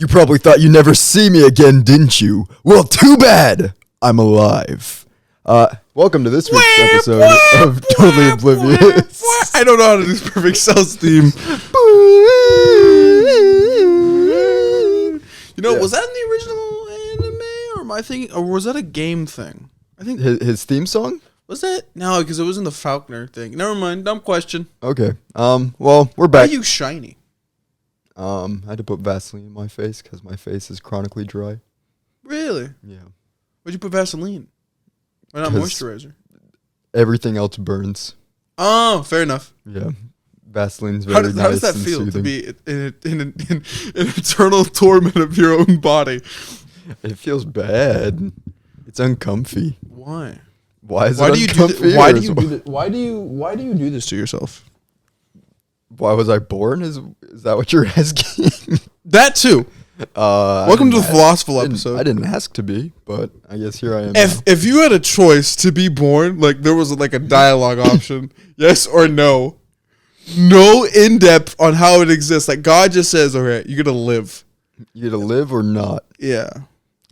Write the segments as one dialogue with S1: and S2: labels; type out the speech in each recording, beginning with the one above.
S1: You probably thought you'd never see me again, didn't you? Well, too bad. I'm alive. Welcome to this week's episode of Totally Oblivious.
S2: I don't know how to do this perfect Cells theme. You know, was that in the original anime, or am I thinking, or was that a game thing? I think
S1: his theme song?
S2: Was that? No, because it was in the Falconer thing. Never mind, dumb question.
S1: Okay. Well, we're back.
S2: Why are you shiny?
S1: I had to put Vaseline in my face because my face is chronically dry.
S2: Really?
S1: Yeah.
S2: Why'd you put Vaseline? Why not moisturizer?
S1: Everything else burns.
S2: Oh, fair enough.
S1: Yeah. Vaseline's very nice.
S2: How does that feel to be in an eternal torment of your own body?
S1: It feels bad. It's uncomfy.
S2: Why?
S1: Why is it uncomfy?
S2: Why do you do this to yourself?
S1: Why was I born? Is that what you're asking?
S2: That too. Welcome to the philosophical episode.
S1: I didn't ask to be, but I guess here I am.
S2: If you had a choice to be born, like there was like a dialogue option, yes or no, no in depth on how it exists. Like God just says, "Okay, you're gonna live.
S1: You gonna live or not?"
S2: Yeah.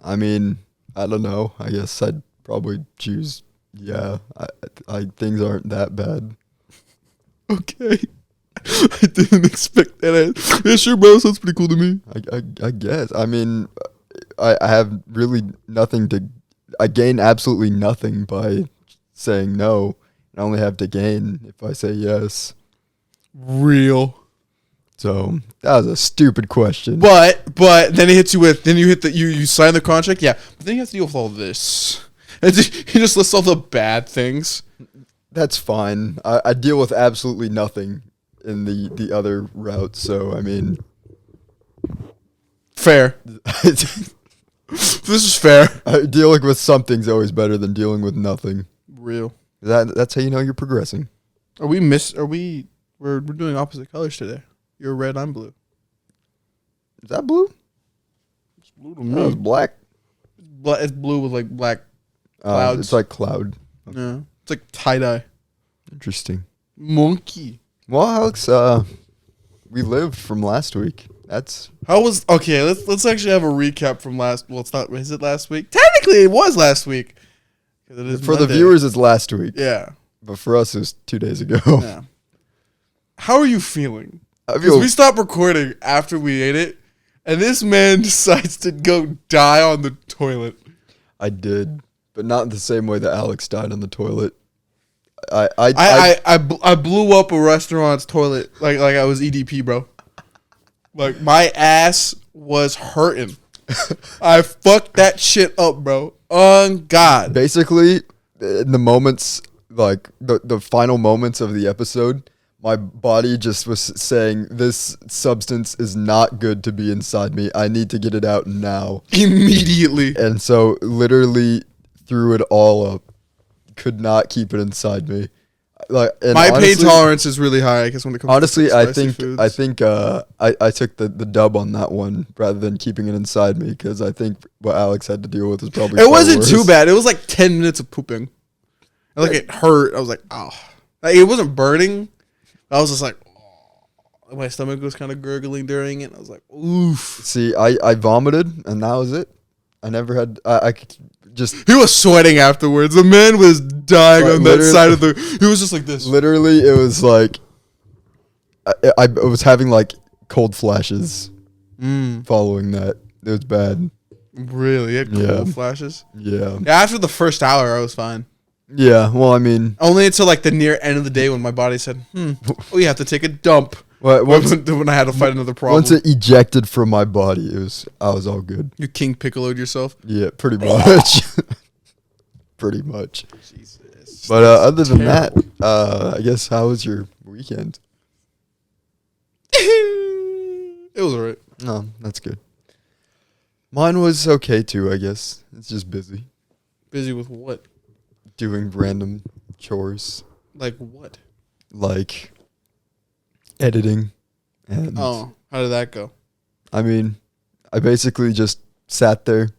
S1: I mean, I don't know. I guess I'd probably choose. Yeah, I things aren't that bad.
S2: Okay. I didn't expect that. Yeah, sure, bro. Sounds pretty cool to me.
S1: I guess. I mean, I have really nothing to. I gain absolutely nothing by saying no. I only have to gain if I say yes.
S2: Real.
S1: So that was a stupid question.
S2: But then it hits you with. Then you hit the you sign the contract. Yeah, but then you have to deal with all this. And he just lists all the bad things.
S1: That's fine. I deal with absolutely nothing in the other route, so I mean,
S2: fair. This is fair.
S1: Dealing with something's always better than dealing with nothing.
S2: Real.
S1: That's how you know you're progressing.
S2: We're doing opposite colors today. You're red, I'm blue.
S1: Is that blue?
S2: It's blue to me.
S1: No, it's black.
S2: It's blue with like black clouds.
S1: It's like cloud.
S2: Yeah. It's like tie-dye.
S1: Interesting.
S2: Monkey.
S1: Well, Alex, we lived from last week. Let's
S2: actually have a recap from last. Well, it's not. Is it last week? Technically, it was last week.
S1: For Monday. The viewers, it's last week.
S2: Yeah.
S1: But for us, it was 2 days ago.
S2: Yeah. How are you feeling? Because we stopped recording after we ate it, and this man decides to go die on the toilet.
S1: I did, but not in the same way that Alex died on the toilet.
S2: I blew up a restaurant's toilet like I was EDP, bro. Like my ass was hurting. I fucked that shit up, bro. On God.
S1: Basically, in the moments, like the final moments of the episode, my body just was saying, this substance is not good to be inside me. I need to get it out now.
S2: Immediately.
S1: And so literally threw it all up. Could not keep it inside me. Like, and
S2: my pain tolerance is really high. I guess when it comes
S1: honestly,
S2: to
S1: I
S2: think
S1: think I took the dub on that one rather than keeping it inside me, because I think what Alex had to deal with is probably.
S2: It wasn't too bad. It was like 10 minutes of pooping. And like it hurt. I was like, oh, like, it wasn't burning. I was just like, oh. My stomach was kind of gurgling during it. I was like, oof.
S1: See, I vomited and that was it. I never had. I just.
S2: He was sweating afterwards. The man was dying on that side of the. He was just like this.
S1: Literally, it was like. I was having like cold flashes. Following that, it was bad.
S2: Really, you had cold flashes.
S1: Yeah.
S2: After the first hour, I was fine.
S1: Yeah. Well, I mean,
S2: only until like the near end of the day when my body said, "We have to take a dump."
S1: When
S2: I had to fight another problem.
S1: Once it ejected from my body, I was all good.
S2: You King Piccolo'd yourself?
S1: Yeah, pretty much. Pretty much.
S2: Jesus.
S1: But other than that, I guess how was your weekend?
S2: It was alright.
S1: No, that's good. Mine was okay too, I guess. It's just busy.
S2: Busy with what?
S1: Doing random chores.
S2: Like what?
S1: Like editing. And
S2: how did that go?
S1: I mean, I basically just sat there,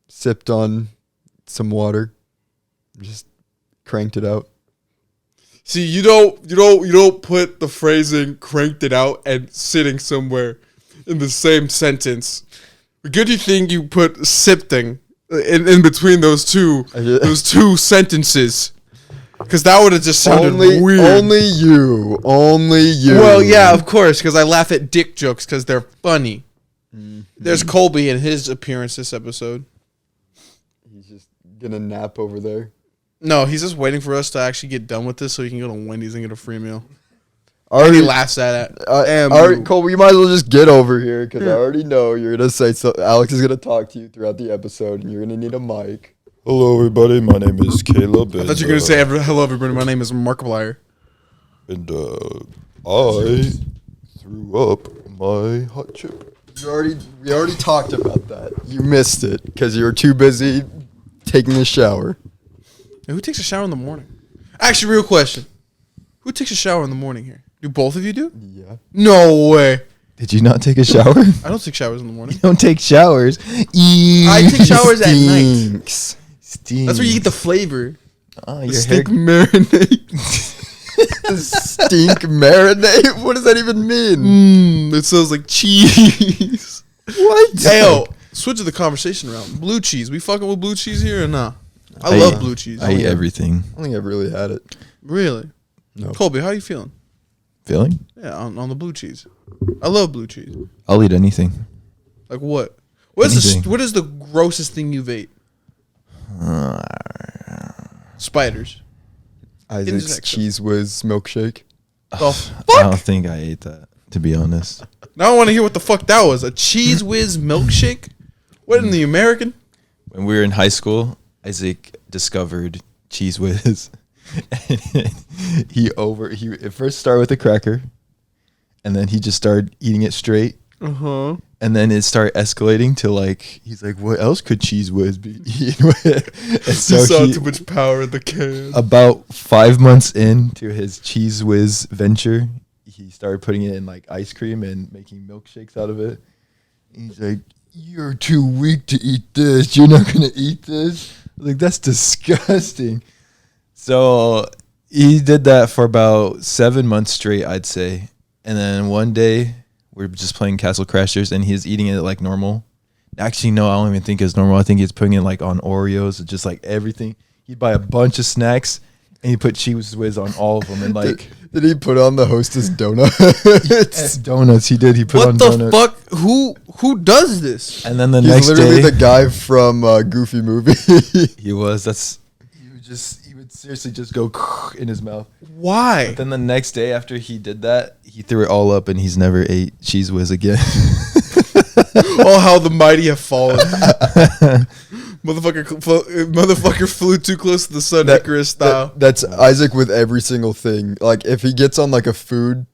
S1: sipped on some water, just cranked it out.
S2: See, you don't put the phrasing "cranked it out" and "sitting somewhere" in the same sentence. Good you think you put sifting in between those two sentences. Because that would have just sounded weird.
S1: Only you.
S2: Well, yeah, of course, because I laugh at dick jokes because they're funny. Mm-hmm. There's Colby in his appearance this episode.
S1: He's just gonna nap over there.
S2: No, he's just waiting for us to actually get done with this so he can go to Wendy's and get a free meal. And he laughs at it.
S1: All right, Colby, you might as well just get over here because I already know you're gonna say so. Alex is gonna talk to you throughout the episode, and you're gonna need a mic.
S3: Hello, everybody. My name is Caleb.
S2: I thought you were going to say, hello, everybody. My name is Markiplier.
S3: And I threw up my hot chip.
S1: We already talked about that. You missed it because you were too busy taking a shower.
S2: Hey, who takes a shower in the morning? Actually, real question. Who takes a shower in the morning here? Do both of you do?
S1: Yeah.
S2: No way.
S4: Did you not take a shower?
S2: I don't take showers in the morning.
S4: You don't take showers.
S2: I take showers at night.
S4: Stinks.
S2: That's where you get the flavor.
S4: Oh,
S2: the stink marinade.
S1: Stink marinade? What does that even mean?
S2: It smells like cheese.
S1: What?
S2: Hey, yo, switch the conversation around. Blue cheese. We fucking with blue cheese here or nah? I love blue cheese.
S4: I eat everything.
S1: I don't think I've really had it.
S2: Really?
S1: No.
S2: Colby, how are you feeling?
S4: Feeling?
S2: Yeah, on the blue cheese. I love blue cheese.
S4: I'll eat anything.
S2: Like what? What is the grossest thing you've ate? Spiders.
S1: Isaac's Cheese Whiz milkshake.
S2: The fuck?
S4: I don't think I ate that, to be honest.
S2: Now I want to hear what the fuck that was. A Cheese Whiz milkshake? What, in the American?
S4: When we were in high school, Isaac discovered Cheese Whiz. he at first started with a cracker, and then he just started eating it straight.
S2: Uh-huh.
S4: And then it started escalating to like, he's like, what else could Cheese Whiz be eaten with? And
S2: so he saw too much power in the can.
S4: About 5 months into his Cheese Whiz venture, he started putting it in like ice cream and making milkshakes out of it. And he's like, you're too weak to eat this. You're not going to eat this? I was like, that's disgusting. So he did that for about 7 months straight, I'd say. And then one day, we're just playing Castle Crashers, and he's eating it like normal. Actually, no, I don't even think it's normal. I think he's putting it like on Oreos, just like everything. He'd buy a bunch of snacks, and he put Cheese Whiz on all of them. And like,
S1: did he put on the Hostess donuts?
S4: Donuts, he did. He put on donuts.
S2: What the fuck? Who does this?
S4: And then the
S1: He's
S4: next
S1: literally
S4: day,
S1: the guy from Goofy Movie.
S4: he would seriously just go in his mouth.
S2: Why?
S4: But then the next day after he did that, he threw it all up, and he's never ate Cheese Whiz again.
S2: Oh, how the mighty have fallen. Motherfucker flew too close to the sun, Icarus style.
S1: That's Isaac with every single thing. Like, if he gets on like a food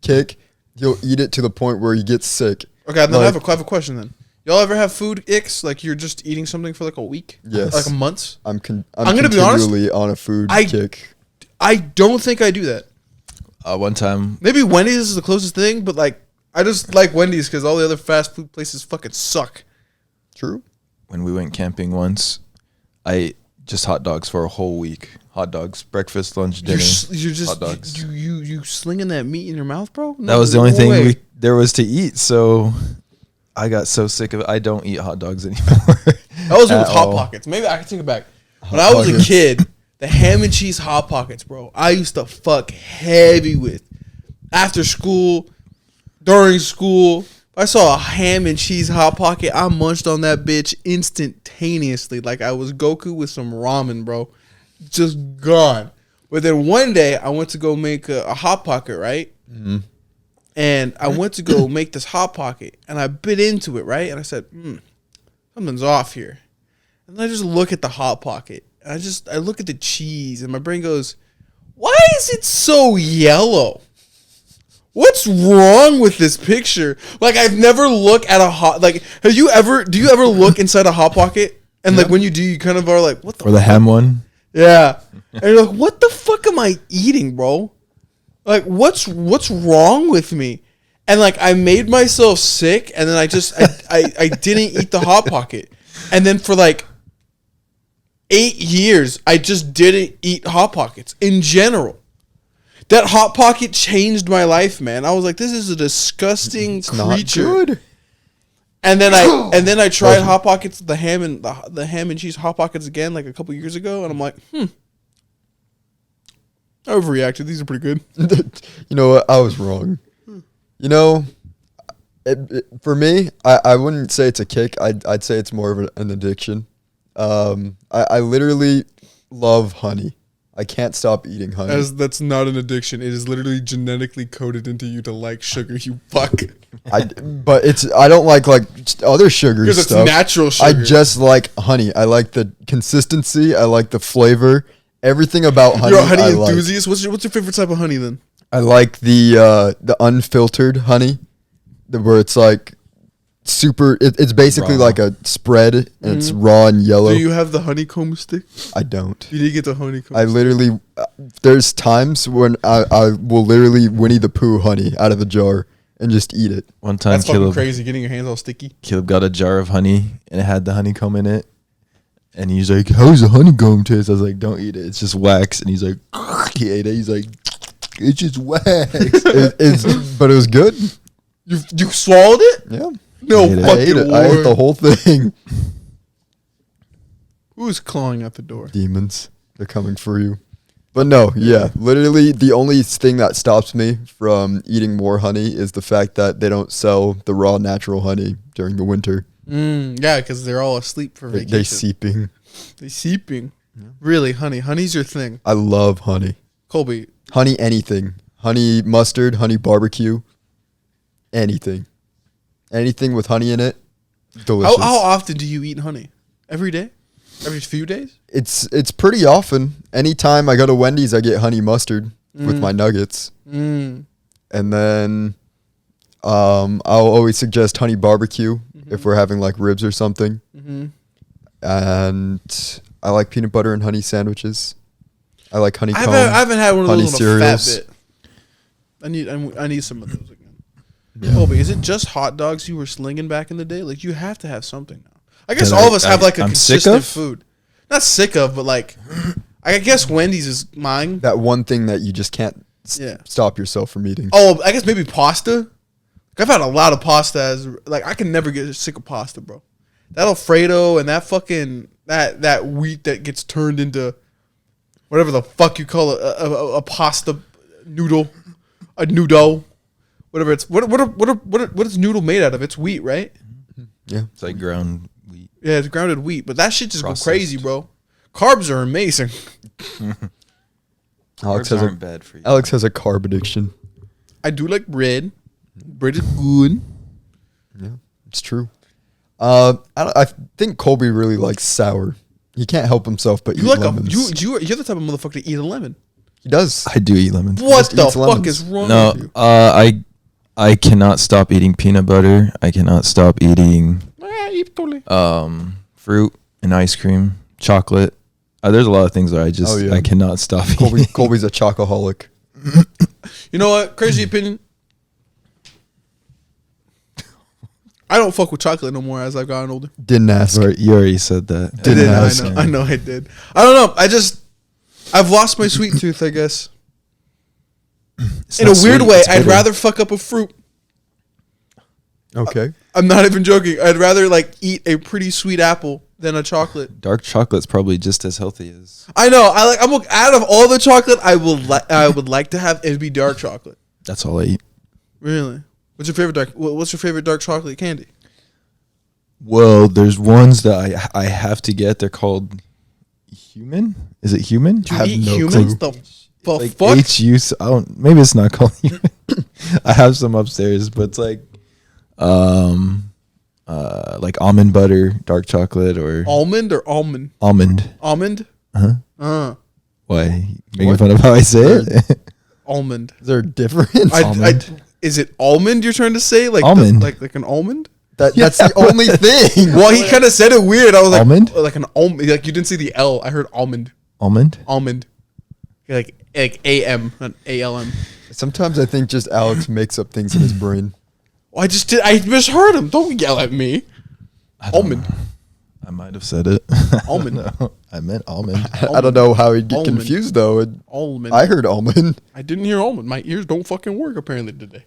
S1: kick, he'll eat it to the point where he gets sick.
S2: Okay, then I have a question then. Y'all ever have food icks? Like you're just eating something for like a week?
S1: Yes.
S2: Like a month?
S1: I'm gonna be honest, on a food kick.
S2: I don't think I do that.
S4: One time,
S2: maybe Wendy's is the closest thing, but like I just like Wendy's because all the other fast food places fucking suck.
S1: True.
S4: When we went camping once, I ate just hot dogs for a whole week. Hot dogs, breakfast, lunch, dinner.
S2: You're just
S4: hot dogs.
S2: You slinging that meat in your mouth, bro?
S4: No, that was the only thing there was to eat. So I got so sick of it. I don't eat hot dogs anymore.
S2: That was with Hot Pockets. Maybe I can take it back. When I was a kid, the ham and cheese Hot Pockets, bro, I used to fuck heavy with. After school, during school, if I saw a ham and cheese Hot Pocket, I munched on that bitch instantaneously like I was Goku with some ramen, bro. Just gone. But then one day, I went to go make a Hot Pocket, right? Mm-hmm. And I went to go make this Hot Pocket, and I bit into it, right? And I said, something's off here. And I just look at the Hot Pocket, and I look at the cheese, and my brain goes, why is it so yellow? What's wrong with this picture? Like, I've never looked at do you ever look inside a Hot Pocket? And like, when you do, you kind of are like, what the fuck?
S4: Or the ham one?
S2: Yeah. And you're like, what the fuck am I eating, bro? Like, what's wrong with me? And like, I made myself sick, and then I didn't eat the Hot Pocket. And then for like 8 years, I just didn't eat Hot Pockets in general. That Hot Pocket changed my life, man. I was like, this is a disgusting creature.
S1: Not good.
S2: And then I tried Hot Pockets, the ham and cheese Hot Pockets again like a couple years ago, and I'm like, I overreacted. These are pretty good.
S1: You know what? I was wrong. You know, for me, I wouldn't say it's a kick. I'd say it's more of an addiction. I literally love honey. I can't stop eating honey.
S2: That's not an addiction. It is literally genetically coded into you to like sugar. You fuck.
S1: But I don't like other sugary
S2: Because
S1: stuff.
S2: it's natural sugar.
S1: I just like honey. I like the consistency. I like the flavor. Everything about honey.
S2: You're a honey
S1: I
S2: enthusiast. What's your favorite type of honey then?
S1: I like the unfiltered honey, where it's like super. It's basically
S4: Raw.
S1: like a spread, and it's raw and yellow.
S2: Do you have the honeycomb stick?
S1: I don't.
S2: You need to get the honeycomb.
S1: I literally, there's times when I will literally Winnie the Pooh honey out of the jar and just eat it.
S4: One time,
S2: That's fucking
S4: Caleb
S2: crazy. Getting your hands all sticky.
S4: got a jar of honey and it had the honeycomb in it. And he's like, "How's the honeycomb taste?" I was like, "Don't eat it. It's just wax." And he's like, he ate it. He's like, "It's just wax."
S1: But it was good.
S2: You swallowed it?
S1: Yeah.
S2: No
S4: I ate it.
S1: I ate
S2: fucking
S1: it. I ate the
S2: word.
S1: whole thing.
S2: Who's clawing at the door?
S1: Demons, they're coming for you. But no, yeah, literally the only thing that stops me from eating more honey is the fact that they don't sell the raw natural honey during the winter.
S2: Yeah, because they're all asleep for vacation.
S1: They seeping.
S2: They seeping. Really, honey. Honey's your thing.
S1: I love honey.
S2: Colby,
S1: Honey anything. Honey mustard, honey barbecue, anything. Anything with honey in it, delicious.
S2: how often do you eat honey? Every day? Every few days?
S1: It's pretty often. Anytime I go to Wendy's, I get honey mustard with my nuggets. And then I'll always suggest honey barbecue if we're having like ribs or something. And I like peanut butter and honey sandwiches. I like honeycomb.
S2: I haven't had one of
S1: honey
S2: those in a fat
S1: cereals.
S2: bit. I need some of those again. Colby, is it just hot dogs you were slinging back in the day? Like, you have to have something now. I guess
S4: That
S2: all of us have like a
S4: I'm sick
S2: consistent
S4: of?
S2: food. Not sick of, but like, I guess Wendy's is mine.
S1: That one thing that you just can't
S2: Yeah.
S1: stop yourself from eating.
S2: Oh, I guess maybe pasta. I've had a lot of pasta as like I can never get sick of pasta, bro. That Alfredo and that fucking that wheat that gets turned into whatever the fuck you call it, a pasta noodle, a noodle, whatever it's what is noodle made out of? It's wheat, right?
S1: Yeah.
S4: It's like ground wheat.
S2: Yeah, it's grounded wheat, but that shit just
S4: Processed.
S2: go crazy, bro. Carbs are amazing.
S1: Alex
S4: Carbs
S1: has
S4: aren't
S1: a
S4: bad for you.
S1: Alex has a carb addiction.
S2: I do like bread. Bread is good.
S1: Yeah, it's true. I think Colby really likes sour. He can't help himself but
S2: You
S1: eat
S2: like
S1: lemons.
S2: you're the type of motherfucker to eat a lemon.
S1: He does.
S4: I do eat lemons.
S2: What
S1: just
S2: the
S1: eats
S2: fuck
S1: lemons.
S2: is wrong
S4: No,
S2: with you?
S4: I cannot stop eating peanut butter. I cannot stop eating fruit and ice cream, chocolate. There's a lot of things that I cannot stop eating.
S1: Colby's a chocoholic.
S2: You know what? Crazy opinion. I don't fuck with chocolate no more as I've gotten older.
S1: Didn't ask.
S4: You already said that.
S2: I
S1: Didn't
S2: did.
S1: ask.
S2: I know. I did. I don't know. I've lost my sweet tooth, I guess.
S4: It's
S2: In a
S4: not
S2: weird
S4: sweet,
S2: way,
S4: it's
S2: I'd
S4: bitter.
S2: rather fuck up a fruit.
S1: Okay.
S2: I'm not even joking. I'd rather like eat a pretty sweet apple than a chocolate.
S4: Dark chocolate's probably just as healthy as.
S2: I know. I'm out of all the chocolate I would like to have, it'd be dark chocolate.
S4: That's all I eat.
S2: Really? What's your favorite dark chocolate candy?
S4: Well, there's ones that I have to get. They're called human. Is it human?
S2: Do you
S1: have
S2: eat
S1: no
S2: humans?
S1: clue.
S2: The
S4: Like
S2: fuck?
S4: HU. I don't. Maybe it's not called human. I have some upstairs, but it's like almond butter, dark chocolate, or
S2: Almond or almond?
S4: almond.
S2: Almond?
S4: Uh-huh. Why? Making
S1: What?
S4: fun of how I say it?
S2: Almond.
S1: Is there a difference?
S2: Is it almond you're trying to say? Like
S4: Almond.
S2: Like an almond?
S1: That's the only thing.
S2: Well, he kind of said it weird. I was like,
S4: Almond?
S2: like an almond. Like you didn't see the L. I heard almond.
S4: Almond.
S2: Almond. Like AM, not ALM.
S1: Sometimes I think just Alex makes up things in his brain.
S2: Well, I misheard him. Don't yell at me.
S4: I don't
S2: Almond.
S4: know. I might have said it.
S2: Almond.
S4: No, I meant almond.
S1: I don't know how he'd get
S2: Almond.
S1: confused though.
S2: Almond.
S1: I heard almond.
S2: I didn't hear almond. My ears don't fucking work apparently today.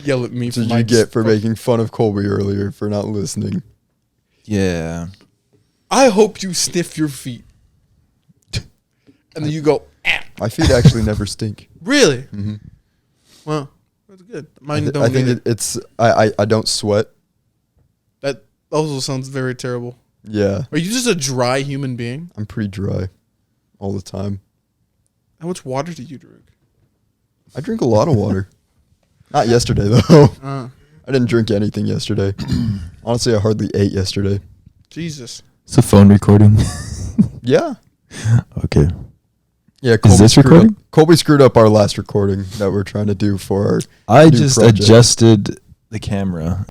S2: Yell at me.
S1: What did you get for making fun of Colby earlier for not listening?
S4: Yeah.
S2: I hope you sniff your feet. And then you go, ah.
S1: My feet actually never stink.
S2: Really?
S1: Mm-hmm.
S2: Well, that's good.
S1: I
S2: Mine
S1: think
S2: don't either.
S1: it's I don't sweat.
S2: That also sounds very terrible.
S1: Yeah,
S2: Are you just a dry human being?
S1: I'm pretty dry all the time.
S2: How much water do you drink?
S1: I drink a lot of water. Not yesterday though.
S2: Uh,
S1: I didn't drink anything yesterday. Honestly, I hardly ate yesterday.
S2: Jesus.
S4: It's a phone recording.
S1: Yeah.
S4: Okay.
S1: Yeah,
S4: Is this recording?
S1: Colby screwed up our last recording that we're trying to do for our
S4: I
S1: new
S4: just
S1: project.
S4: adjusted the camera.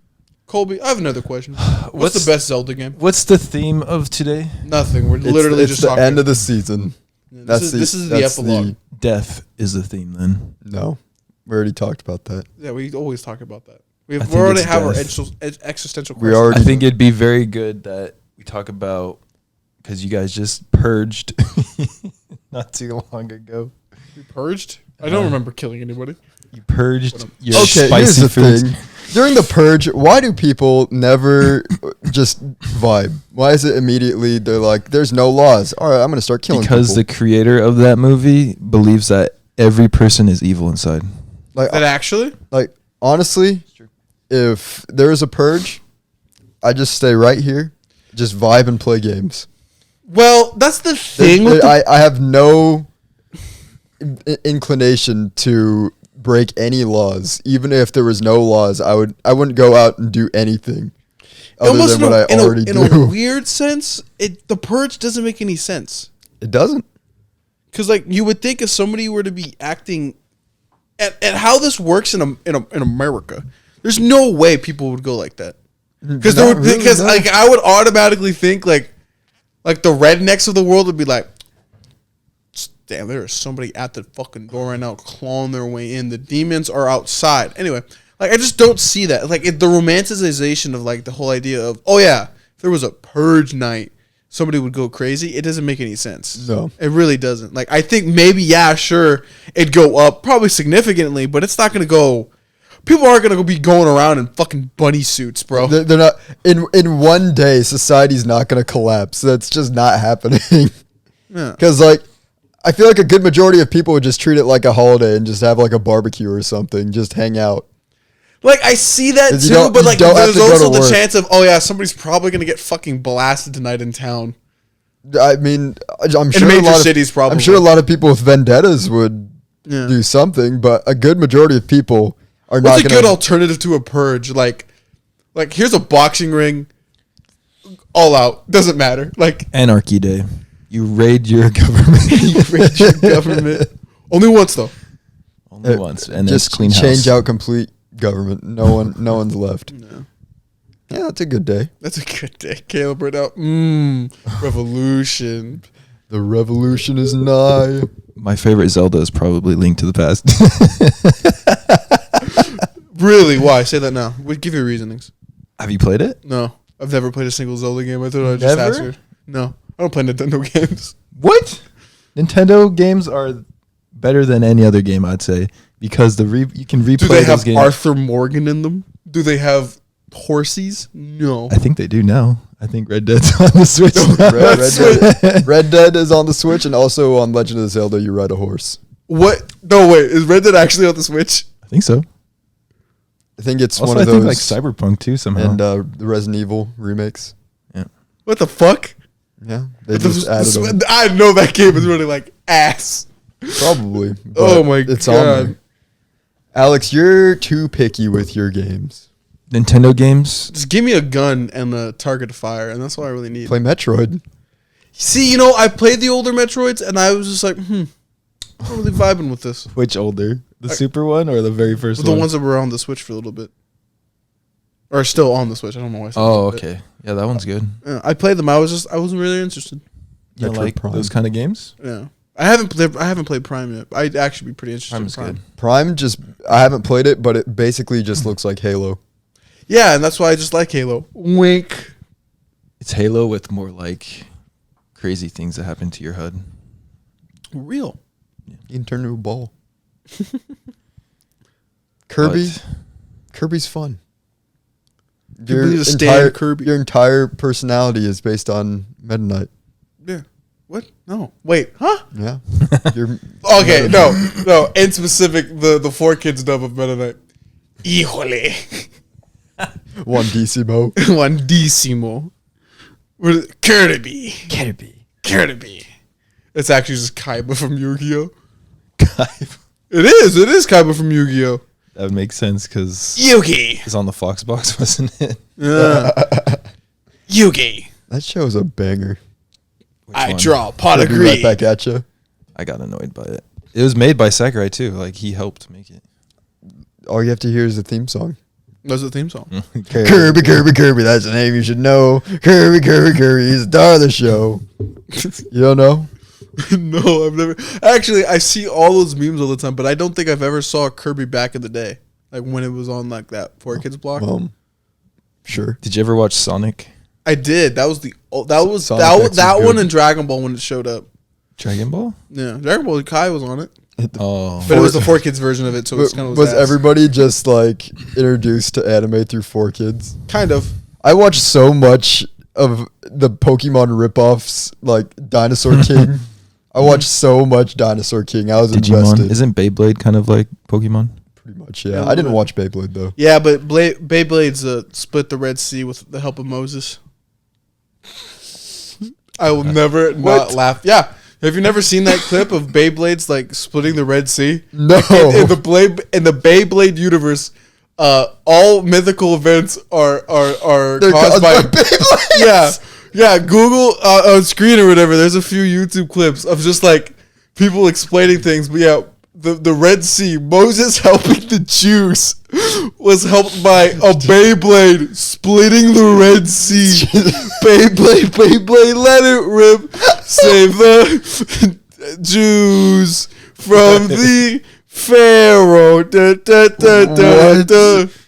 S2: Colby, I have another question. What's the best Zelda game?
S4: What's the theme of today?
S2: Nothing. We're
S1: It's,
S2: literally
S1: it's
S2: just
S1: the
S2: talking.
S1: end of the season.
S2: This is the epilogue.
S4: Death is the theme then.
S1: No, we already talked about that.
S2: Yeah, we always talk about that.
S4: I
S2: We
S4: think
S2: already
S4: it's
S2: have our
S4: death.
S2: existential
S1: We
S2: questions.
S1: already-
S4: I think it'd be very good that we talk about, because you guys just purged not too long ago.
S2: We purged? I don't remember killing anybody.
S4: You purged your
S1: Okay, here's
S4: spicy
S1: the
S4: foods.
S1: thing. During the purge, why do people never just vibe? Why is it immediately they're like, "There's no laws. All right, I'm gonna start killing
S4: Because
S1: people."
S4: the creator of that movie believes that every person is evil inside.
S1: like
S2: Actually?
S1: honestly, if there is a purge, I just stay right here, just vibe and play games.
S2: Well, that's the thing. With the,
S1: I have no inclination to break any laws. Even if there was no laws, I wouldn't go out and do anything other than what I already
S2: in
S1: do.
S2: a weird sense, the purge doesn't make any sense.
S1: It doesn't.
S2: Because like you would think if somebody were to be acting at how this works in America, there's no way people would go like that. Because
S1: Not really, no.
S2: like I would automatically think like the rednecks of the world would be like, damn, there is somebody at the fucking door right now clawing their way in. The demons are outside. Anyway, like I just don't see that. Like the romanticization of like the whole idea of, oh yeah, if there was a purge night, somebody would go crazy. It doesn't make any sense.
S1: No.
S2: It really doesn't. Like I think maybe, yeah, sure, it'd go up probably significantly, but it's not gonna go. People aren't gonna be going around in fucking bunny suits, bro.
S1: They're not in one day. Society's not gonna collapse. That's just not happening.
S2: Yeah.
S1: Because like, I feel like a good majority of people would just treat it like a holiday and just have like a barbecue or something, just hang out.
S2: Like I see that
S1: 'Cause
S2: too, but
S1: you
S2: like
S1: don't have
S2: there's
S1: to go
S2: also
S1: to
S2: the
S1: work.
S2: chance of, oh yeah, somebody's probably gonna get fucking blasted tonight in town.
S1: I mean, I'm sure
S2: major
S1: a lot
S2: cities
S1: of,
S2: probably.
S1: I'm sure a lot of people with vendettas would
S2: Yeah.
S1: do something, but a good majority of people are
S2: What's
S1: not
S2: a
S1: gonna.
S2: good alternative to a purge? Like here's a boxing ring, all out, doesn't matter. Like
S4: Anarchy Day. You raid your government.
S2: you raid your government only once though.
S4: Only once. And
S1: just
S4: just clean
S1: change
S4: house.
S1: out complete government. No one's left.
S2: No.
S1: Yeah, that's a good day.
S2: That's a good day. Caleb right out. Revolution.
S1: The revolution is nigh.
S4: My favorite Zelda is probably Link to the Past.
S2: Really? Why? Say that now. We give you reasonings.
S4: Have you played it?
S2: No, I've never played a single Zelda game. I thought I'd just
S4: Never?
S2: ask her. No, I don't play Nintendo games.
S4: What? Nintendo games are better than any other game, I'd say, because you can replay
S2: Do they
S4: those
S2: have
S4: games.
S2: Arthur Morgan in them? Do they have horsies? No.
S4: I think they do now. I think Red Dead's on the Switch. now.
S1: Red Dead is on the Switch, and also on Legend of Zelda, you ride a horse.
S2: What? No, wait. Is Red Dead actually on the Switch?
S4: I think so.
S1: I think it's
S4: Also,
S1: one
S4: I
S1: of
S4: think
S1: those.
S4: like Cyberpunk too somehow.
S1: and the Resident Evil remakes.
S2: What the fuck?
S1: Yeah, they just added them.
S2: I know that game is really like ass.
S1: Probably.
S2: Oh
S1: but
S2: my
S1: it's on
S2: God.
S1: there. Alex, you're too picky with your games.
S4: Nintendo games.
S2: Just give me a gun and a target to fire, and that's all I really need.
S1: Play Metroid.
S2: See, I played the older Metroids, and I was just like, I'm not really vibing with this.
S4: Which older? The Super one or the very first
S2: The
S4: one?
S2: ones that were on the Switch for a little bit. Or still on the Switch. I don't know why I said
S4: Oh,
S2: that, but,
S4: okay. Yeah, that one's good.
S2: I played them. I wasn't really interested.
S4: You don't
S1: Metroid
S4: like
S1: Prime.
S4: those kind of games?
S2: Yeah. I haven't played Prime yet. I'd actually be pretty interested
S4: Prime
S2: in
S4: is
S2: Prime.
S4: good.
S1: Prime, I haven't played it, but it basically just looks like Halo.
S2: Yeah, and that's why I just like Halo. Wink.
S4: It's Halo with more like crazy things that happen to your HUD.
S2: Real.
S1: You can turn into a ball. Kirby,
S4: But
S1: Kirby's fun.
S2: People need to stand Kirby.
S1: Your entire personality is based on Meta Knight.
S2: Yeah. What? No. Wait. Huh?
S1: Yeah. You're
S2: Okay. No. In specific, the 4Kids dub of Meta Knight. Híjole.
S1: One Decimo.
S2: One Decimo. Kirby. It's actually just Kaiba from Yu-Gi-Oh.
S4: Kaiba.
S2: It is Kaiba from Yu-Gi-Oh.
S4: That would make sense because
S2: Yugi.
S4: it's on the Fox box, wasn't it?
S2: Yugi.
S1: That show is a banger.
S2: I
S4: one?
S2: draw pot of
S1: Kirby
S2: greed.
S1: right back at you.
S4: I got annoyed by it. It was made by Sakurai too. Like he helped make it.
S1: All you have to hear is the theme song.
S2: That's the theme song.
S1: Kirby, that's the name you should know. Kirby, he's the star of the show. You don't know?
S2: No, I've never. Actually, I see all those memes all the time, but I don't think I've ever saw Kirby back in the day, like when it was on like that 4Kids block.
S1: Sure.
S4: Did you ever watch Sonic?
S2: I did. That was
S1: Sonic X
S2: that
S1: is
S2: one
S1: good.
S2: in Dragon Ball when it showed up.
S4: Dragon Ball?
S2: Yeah, Dragon Ball Kai was on it,
S4: Oh,
S2: but it was the 4Kids version of it, so it's kind of
S1: Was everybody just like introduced to anime through 4Kids?
S2: kind of.
S1: I watched so much of the Pokemon ripoffs, like Dinosaur King. I watched so much Dinosaur King. I was
S4: Digimon.
S1: invested.
S4: Isn't Beyblade kind of like Pokemon?
S1: Pretty much, yeah. I didn't watch Beyblade though.
S2: Yeah, but Beyblades split the Red Sea with the help of Moses. I will never not laugh. Yeah. Have you never seen that clip of Beyblades like splitting the Red Sea?
S1: No.
S2: In the Beyblade universe, all mythical events are
S1: They're
S2: caused by
S1: Beyblades.
S2: Yeah. Google on screen or whatever. There's a few YouTube clips of just like people explaining things. But yeah, the Red Sea, Moses helping the Jews was helped by a Beyblade splitting the Red Sea. Beyblade, let it rip. Save the Jews from the Pharaoh.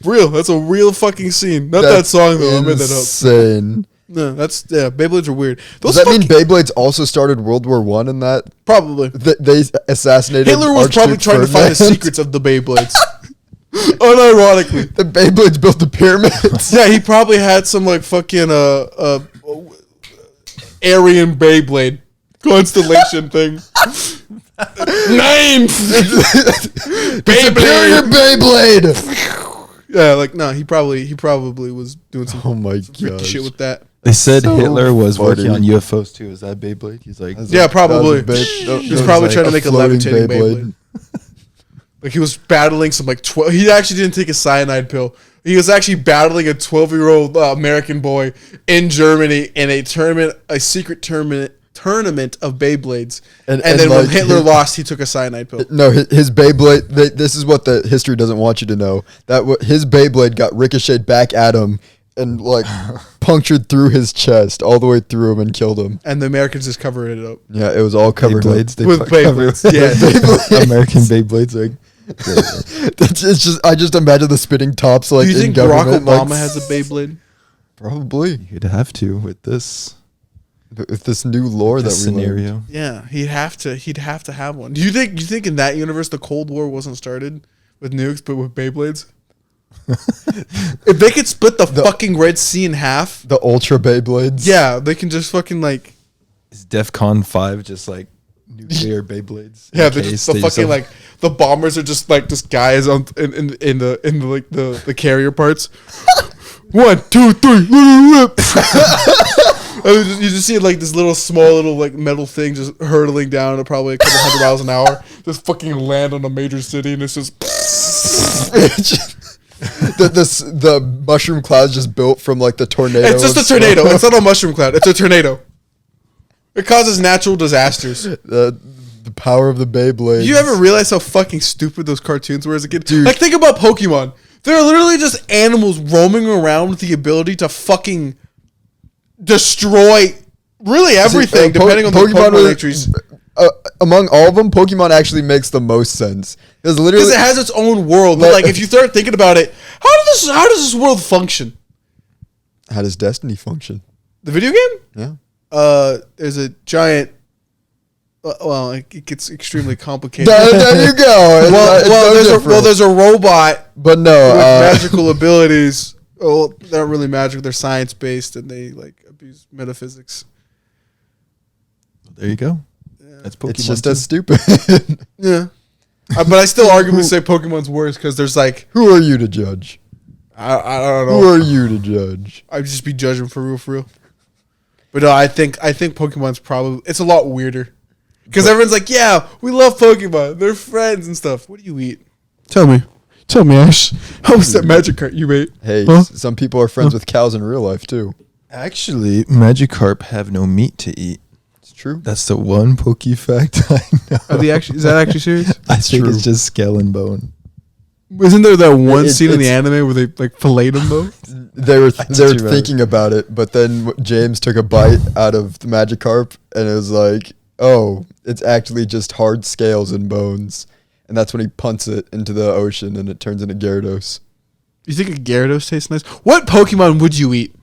S2: Real. That's a real fucking scene. Not that song though. I made that up.
S1: Insane.
S2: No, Beyblades are weird.
S1: Does that mean Beyblades also started World War I in that?
S2: Probably.
S1: They assassinated
S2: Hitler was probably
S1: Archduke
S2: trying to find the
S1: Ferdinand.
S2: secrets of the Beyblades. Unironically.
S1: The Beyblades built the pyramids.
S2: Yeah, he probably had some like fucking Aryan Beyblade constellation thing. Name
S1: Superior Beyblade.
S2: Yeah, like no, he probably was doing some
S1: Oh my
S2: freaky
S1: god.
S2: shit with that.
S4: They said
S1: So
S4: Hitler was
S1: funny.
S4: working on UFOs too. Is that Beyblade? He's like,
S2: Yeah, probably.
S1: He's
S2: probably trying to make a levitating Beyblade. Like he was battling some like 12. He actually didn't take a cyanide pill. He was actually battling a 12-year-old American boy in Germany in a secret tournament of Beyblades. And then when
S1: like,
S2: Hitler lost, he took a cyanide pill.
S1: No, his Beyblade. This is what the history doesn't want you to know. His Beyblade got ricocheted back at him and like punctured through his chest all the way through him and killed him.
S2: And the Americans just covered it up.
S1: Yeah, it was all covered
S4: Beyblades.
S1: up.
S4: They
S2: With Beyblades. Yeah.
S1: Beyblades.
S4: American Beyblades. Like,
S1: It's just I just imagine the spitting tops like
S2: Do you
S1: in
S2: think Barack
S1: government.
S2: Obama
S1: like,
S2: has a Beyblade?
S1: Probably
S4: you'd have to with this
S1: with this new lore that we learned.
S4: scenario.
S2: Yeah, he'd have to have one. Do you think in that universe the Cold War wasn't started with nukes, but with Beyblades? If they could split the fucking Red Sea in half,
S1: The Ultra Beyblades.
S2: yeah, they can just fucking like,
S4: Is DEFCON 5 just like nuclear Beyblades?
S2: yeah,
S4: In
S2: they're
S4: case
S2: just the
S4: they
S2: fucking
S4: have-
S2: like the bombers are just like just guys on in the like the carrier parts. 1, 2, 3, let it rip. And you just see like this small little like metal thing just hurtling down at probably a couple hundred miles an hour, just fucking land on a major city, and it's just
S1: the mushroom clouds just built from like the tornado.
S2: it's just a tornado. It's not a mushroom cloud. It's a tornado. It causes natural disasters.
S1: The power of the Beyblades.
S2: You ever realize how fucking stupid those cartoons were as a kid?
S1: Dude.
S2: Like, think about Pokemon. They're literally just animals roaming around with the ability to fucking destroy really everything, depending on the Pokemon entries.
S1: Among all of them, Pokemon actually makes the most sense. Because literally,
S2: Because it has its own world. But, like, if you start thinking about it, how does this world function?
S1: how does Destiny function?
S2: The video game?
S1: Yeah.
S2: There's a giant Well, it gets extremely complicated.
S1: There you go.
S2: There's a robot
S1: but
S2: with
S1: no,
S2: magical abilities. Well, they're not really magical. They're science based, and they like abuse metaphysics.
S4: There you go.
S2: Yeah.
S4: That's Pokemon.
S1: it's just
S4: too.
S1: as stupid.
S2: Yeah, but I still arguably say Pokemon's worse because there's like
S1: Who are you to judge?
S2: I don't
S1: Who
S2: know.
S1: are you to judge?
S2: I'd just be judging for real. But no, I think Pokemon's probably it's a lot weirder because everyone's like, yeah, we love Pokemon. They're friends and stuff. What do you eat? Tell me, Ash. How was that magic cart you ate?
S1: Hey,
S2: Huh?
S1: some people are friends with cows in real life too.
S4: Actually, Magikarp have no meat to eat.
S1: It's true.
S4: That's the one Poke fact I know.
S2: Is that actually serious?
S4: I think
S1: true.
S4: it's just scale and bone.
S2: Isn't there that one scene in the
S1: it's-
S2: anime where they like fillet them though?
S1: They were
S4: you about
S1: thinking about it, but then James took a bite out of the Magikarp, and it was like, oh, it's actually just hard scales and bones, and that's when he punts it into the ocean, and it turns into Gyarados.
S2: You think a Gyarados tastes nice? What Pokemon would you eat?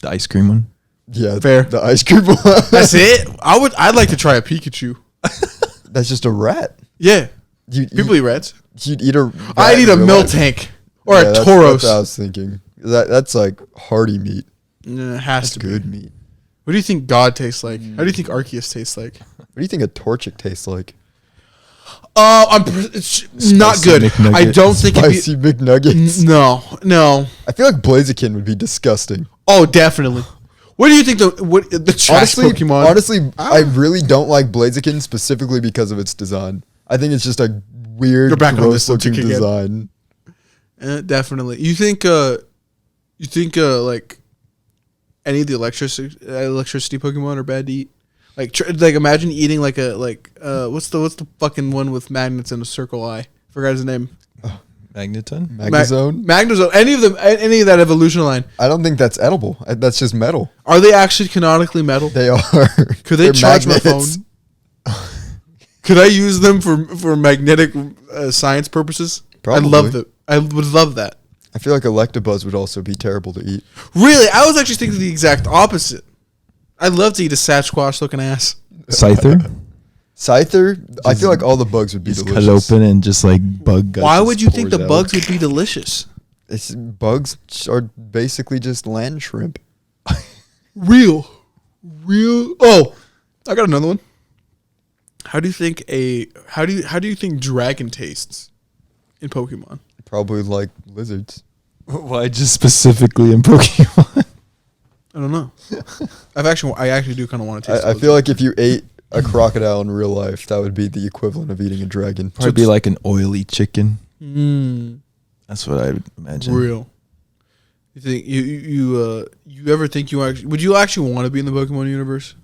S4: The ice cream one.
S1: Yeah,
S2: Fair.
S1: The ice cream one.
S2: That's it. I'd like to try a Pikachu.
S1: That's just a rat.
S2: Yeah,
S1: You,
S2: people eat rats.
S1: you'd eat a.
S2: I'd
S1: rat
S2: eat
S1: in
S2: a
S1: real life.
S2: Miltank or
S1: Yeah,
S2: a
S1: that's
S2: Tauros.
S1: what I was thinking. That's like hearty meat.
S2: It has
S1: That's
S2: to
S1: good
S2: be.
S1: meat.
S2: What do you think God tastes like? How do you think Arceus tastes like?
S1: What do you think a Torchic tastes like?
S2: It's not
S4: Spicy
S2: good.
S4: McNugget.
S2: I don't think it'd
S1: Spicy McNuggets.
S2: be. No.
S1: I feel like Blaziken would be disgusting.
S2: Oh, definitely. What do you think the trash Pokemon?
S1: Honestly, I really don't like Blaziken specifically because of its design. I think it's just a weird,
S2: Go back on
S1: gross
S2: this
S1: looking
S2: subject
S1: design.
S2: again. Definitely. You think like any of the electricity Pokemon are bad to eat? Like imagine eating like what's the fucking one with magnets and a circle eye? Forgot his name.
S4: Magneton?
S1: Magnezone?
S2: Magnezone. Any of that evolution line.
S1: I don't think that's edible. That's just metal.
S2: Are they actually canonically metal?
S1: They are.
S2: Could they
S1: They're
S2: charge
S1: magnets.
S2: my phone? Could I use them for magnetic science purposes?
S1: Probably.
S2: I would love that.
S1: I feel like Electabuzz would also be terrible to eat.
S2: Really, I was actually thinking the exact opposite. I'd love to eat a Sasquatch looking ass.
S4: Scyther?
S1: Scyther, I feel like all the bugs would be
S4: Just cut
S1: delicious.
S4: open and just like bug guts.
S2: Why
S4: just
S2: would you think the
S4: pours out.
S2: bugs would be delicious?
S1: Bugs are basically just land shrimp.
S2: Real. Oh, I got another one. How do you think dragon tastes in Pokemon?
S1: Probably like lizards.
S4: Why just specifically in Pokemon?
S2: I don't know. I actually do kind of want to taste.
S1: I feel like if you ate a crocodile in real life, that would be the equivalent of eating a dragon.
S4: Probably be like an oily chicken.
S2: Mm,
S4: That's what I would imagine.
S2: real. You think you ever think would you actually want to be in the Pokemon universe?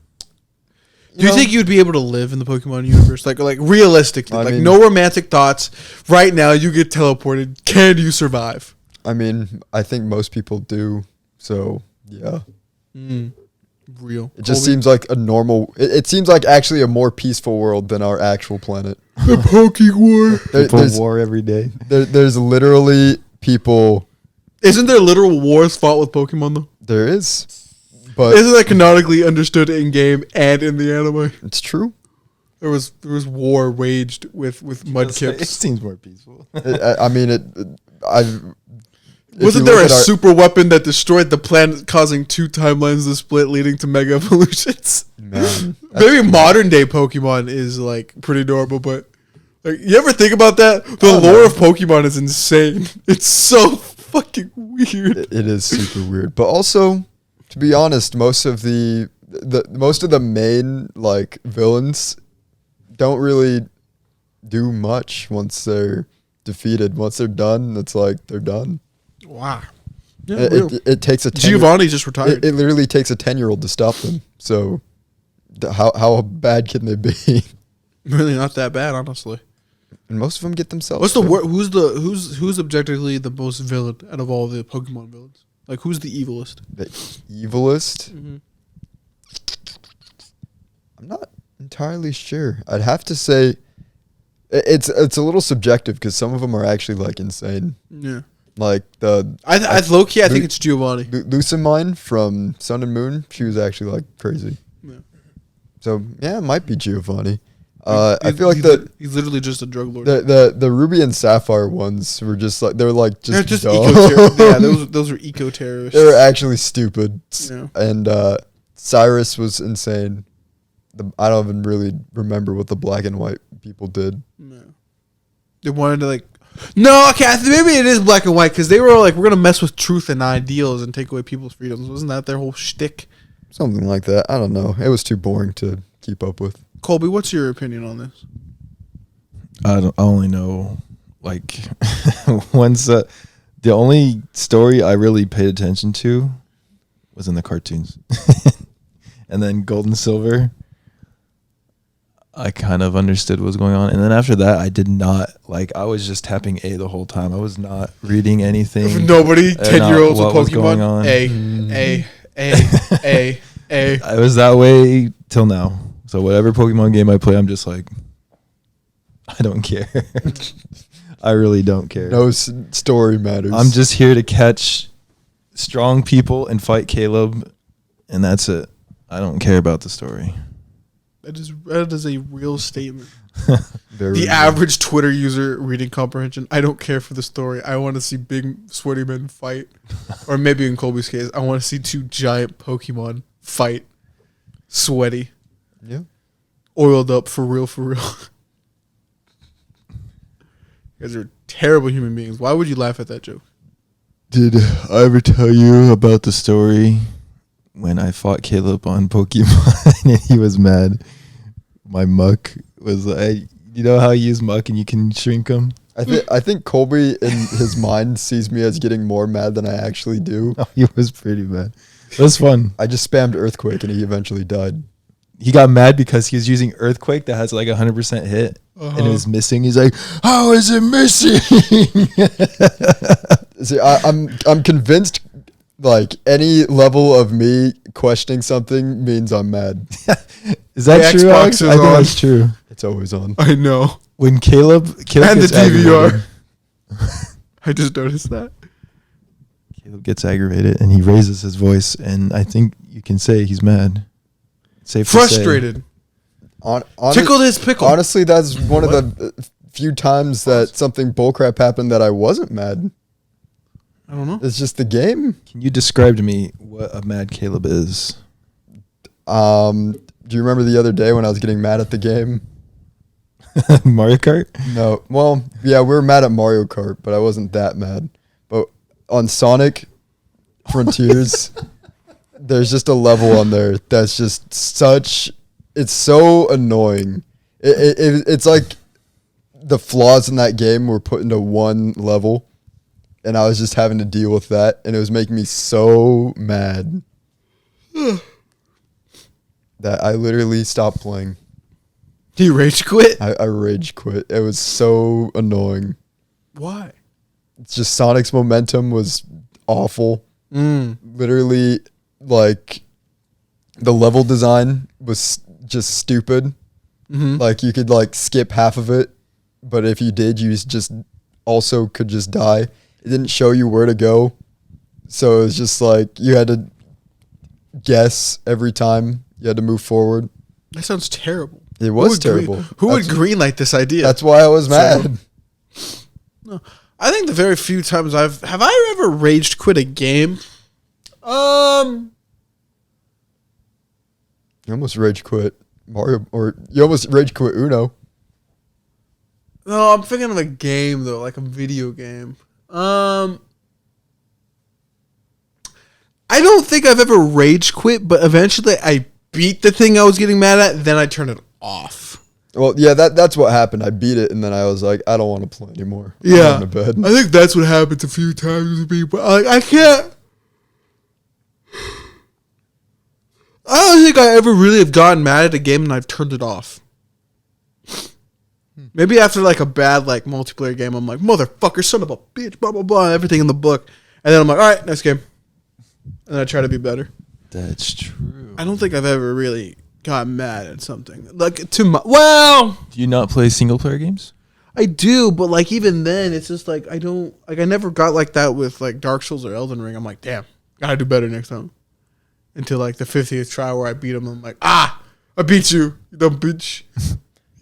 S2: Do you think you'd be able to live in the Pokemon universe? Like realistically,
S1: I mean-
S2: no romantic thoughts. Right now, you get teleported. Can you survive?
S1: I mean, I think most people do. So yeah,
S2: Real.
S1: it just seems like a normal. It seems like actually a more peaceful world than our actual planet.
S2: the Pokewar.
S1: There,
S4: People
S1: there's,
S4: war every day.
S1: there's literally people.
S2: Isn't there literal wars fought with Pokemon though?
S1: There is, but
S2: Isn't that canonically understood in game and in the anime?
S1: it's true.
S2: There was war waged with
S4: It
S2: Mudkips.
S4: seems more peaceful.
S1: I mean, if
S2: Wasn't
S1: you
S2: there
S1: look
S2: a
S1: at our-
S2: super weapon that destroyed the planet, causing 2 timelines to split, leading to mega evolutions?
S1: Man,
S2: Maybe modern day Pokemon is like pretty normal, but like you ever think about that? The
S1: don't
S2: lore
S1: know.
S2: of Pokemon is insane. It's so fucking weird.
S1: it is super weird. But also, to be honest, most of the main like villains don't really do much once they're defeated. Once they're done, it's like they're done.
S2: Wow. Yeah,
S1: It takes a 10
S2: Giovanni just retired.
S1: it literally takes a 10-year-old to stop them. So how bad can they be?
S2: Really not that bad, honestly.
S1: And most of them get themselves.
S2: What's the
S1: killed.
S2: who's objectively the most villain out of all the Pokemon villains? Like who's the evilest?
S1: The evilest?
S2: Mm-hmm.
S1: I'm not entirely sure. I'd have to say it's a little subjective because some of them are actually like insane.
S2: Yeah.
S1: Like the
S2: I low key I think it's Giovanni.
S1: Lucamine from Sun and Moon. She was actually like crazy.
S2: Yeah.
S1: So yeah, it might be Giovanni. I feel like
S2: he's literally just a drug lord.
S1: The Ruby and Sapphire ones were just like they're just dumb.
S2: Yeah, those were eco terrorists.
S1: They were actually stupid.
S2: Yeah.
S1: And Cyrus was insane. I don't even really remember what the black and white people did.
S2: No. They wanted to okay, maybe it is black and white because they were all like, we're gonna mess with truth and ideals and take away people's freedoms. Wasn't that their whole shtick?
S1: Something like that. I don't know. It was too boring to keep up with.
S2: Colby, what's your opinion on this?
S4: I only know once the only story I really paid attention to was in the cartoons, and then Gold and Silver. I kind of understood what was going on, and then after that, I did not I was just tapping A the whole time. I was not reading anything.
S2: Nobody 10-year-olds with
S4: Pokemon.
S2: A.
S4: I was that way till now. So whatever Pokemon game I play, I'm just like, I don't care. I really don't care.
S1: No story matters.
S4: I'm just here to catch strong people and fight Caleb, and that's it. I don't care about the story.
S2: That is a real statement.
S1: Very
S2: the
S1: real.
S2: average Twitter user reading comprehension. I don't care for the story. I want to see big sweaty men fight. Or maybe in Colby's case, I want to see two giant Pokemon fight. Sweaty.
S1: Yeah.
S2: Oiled up for real. You guys are terrible human beings. Why would you laugh at that joke?
S4: Did I ever tell you about the story when I fought Caleb on Pokemon and he was mad? My muck was you know how you use muck and you can shrink them?
S1: I think Colby in his mind sees me as getting more mad than I actually do.
S4: Oh, he was pretty mad. It was fun.
S1: I just spammed Earthquake and he eventually died.
S4: He got mad because he was using Earthquake that has 100% hit and it was missing. He's like, how is it missing?
S1: See, I'm convinced any level of me questioning something means I'm mad.
S4: Is that
S2: The
S4: true,
S2: Xbox
S4: Alex?
S2: is
S4: I think
S2: on.
S4: that's true.
S1: It's always on.
S2: I know.
S4: When Caleb
S2: And the
S4: gets
S2: DVR.
S4: aggravated-
S2: I just noticed that.
S4: Caleb gets aggravated and he raises his voice, and I think you can say he's mad. Safe to say.
S2: Frustrated.
S1: Honestly,
S2: Tickled his pickle.
S1: Honestly, that's one of the few times that something bullcrap happened that I wasn't mad.
S2: I don't know.
S1: It's just the game.
S4: Can you describe to me what a mad Caleb is?
S1: Do you remember the other day when I was getting mad at the game?
S4: Mario Kart?
S1: No. Well, yeah, we were mad at Mario Kart, but I wasn't that mad. But on Sonic Frontiers, there's just a level on there that's just it's so annoying. It's like the flaws in that game were put into one level, and I was just having to deal with that, and it was making me so mad that I literally stopped playing.
S2: Do you rage quit?
S1: I rage quit. It was so annoying.
S2: Why?
S1: It's just Sonic's momentum was awful. Literally, the level design was just stupid. Like, you could, skip half of it, but if you did, you just also could just die. It didn't show you where to go, so it was just you had to guess every time you had to move forward.
S2: That sounds terrible.
S1: It was terrible.
S2: Who would greenlight this idea?
S1: That's why I was mad.
S2: No, I think the very few times have I ever raged quit a game?
S1: You almost rage quit Mario, or you almost rage quit Uno.
S2: No, I'm thinking of a game though, like a video game. I don't think I've ever rage quit, but eventually I beat the thing I was getting mad at, then I turned it off.
S1: Well, yeah, that's what happened. I beat it, and then I was like, I don't want to play anymore. I'm
S2: Yeah,
S1: going to bed.
S2: I think that's what happens a few times with me, but I can't. I don't think I ever really have gotten mad at a game and I've turned it off. Maybe after a bad multiplayer game, I'm like, motherfucker, son of a bitch, blah blah blah, everything in the book, and then I'm like, all right, next game, and I try to be better.
S4: That's true.
S2: I don't think I've ever really gotten mad at something well.
S4: Do you not play single player games?
S2: I do, but even then, it's just I don't I never got like that with Dark Souls or Elden Ring. I'm like, damn, gotta do better next time. Until the 50th try where I beat him, I'm like, I I beat you, you dumb bitch.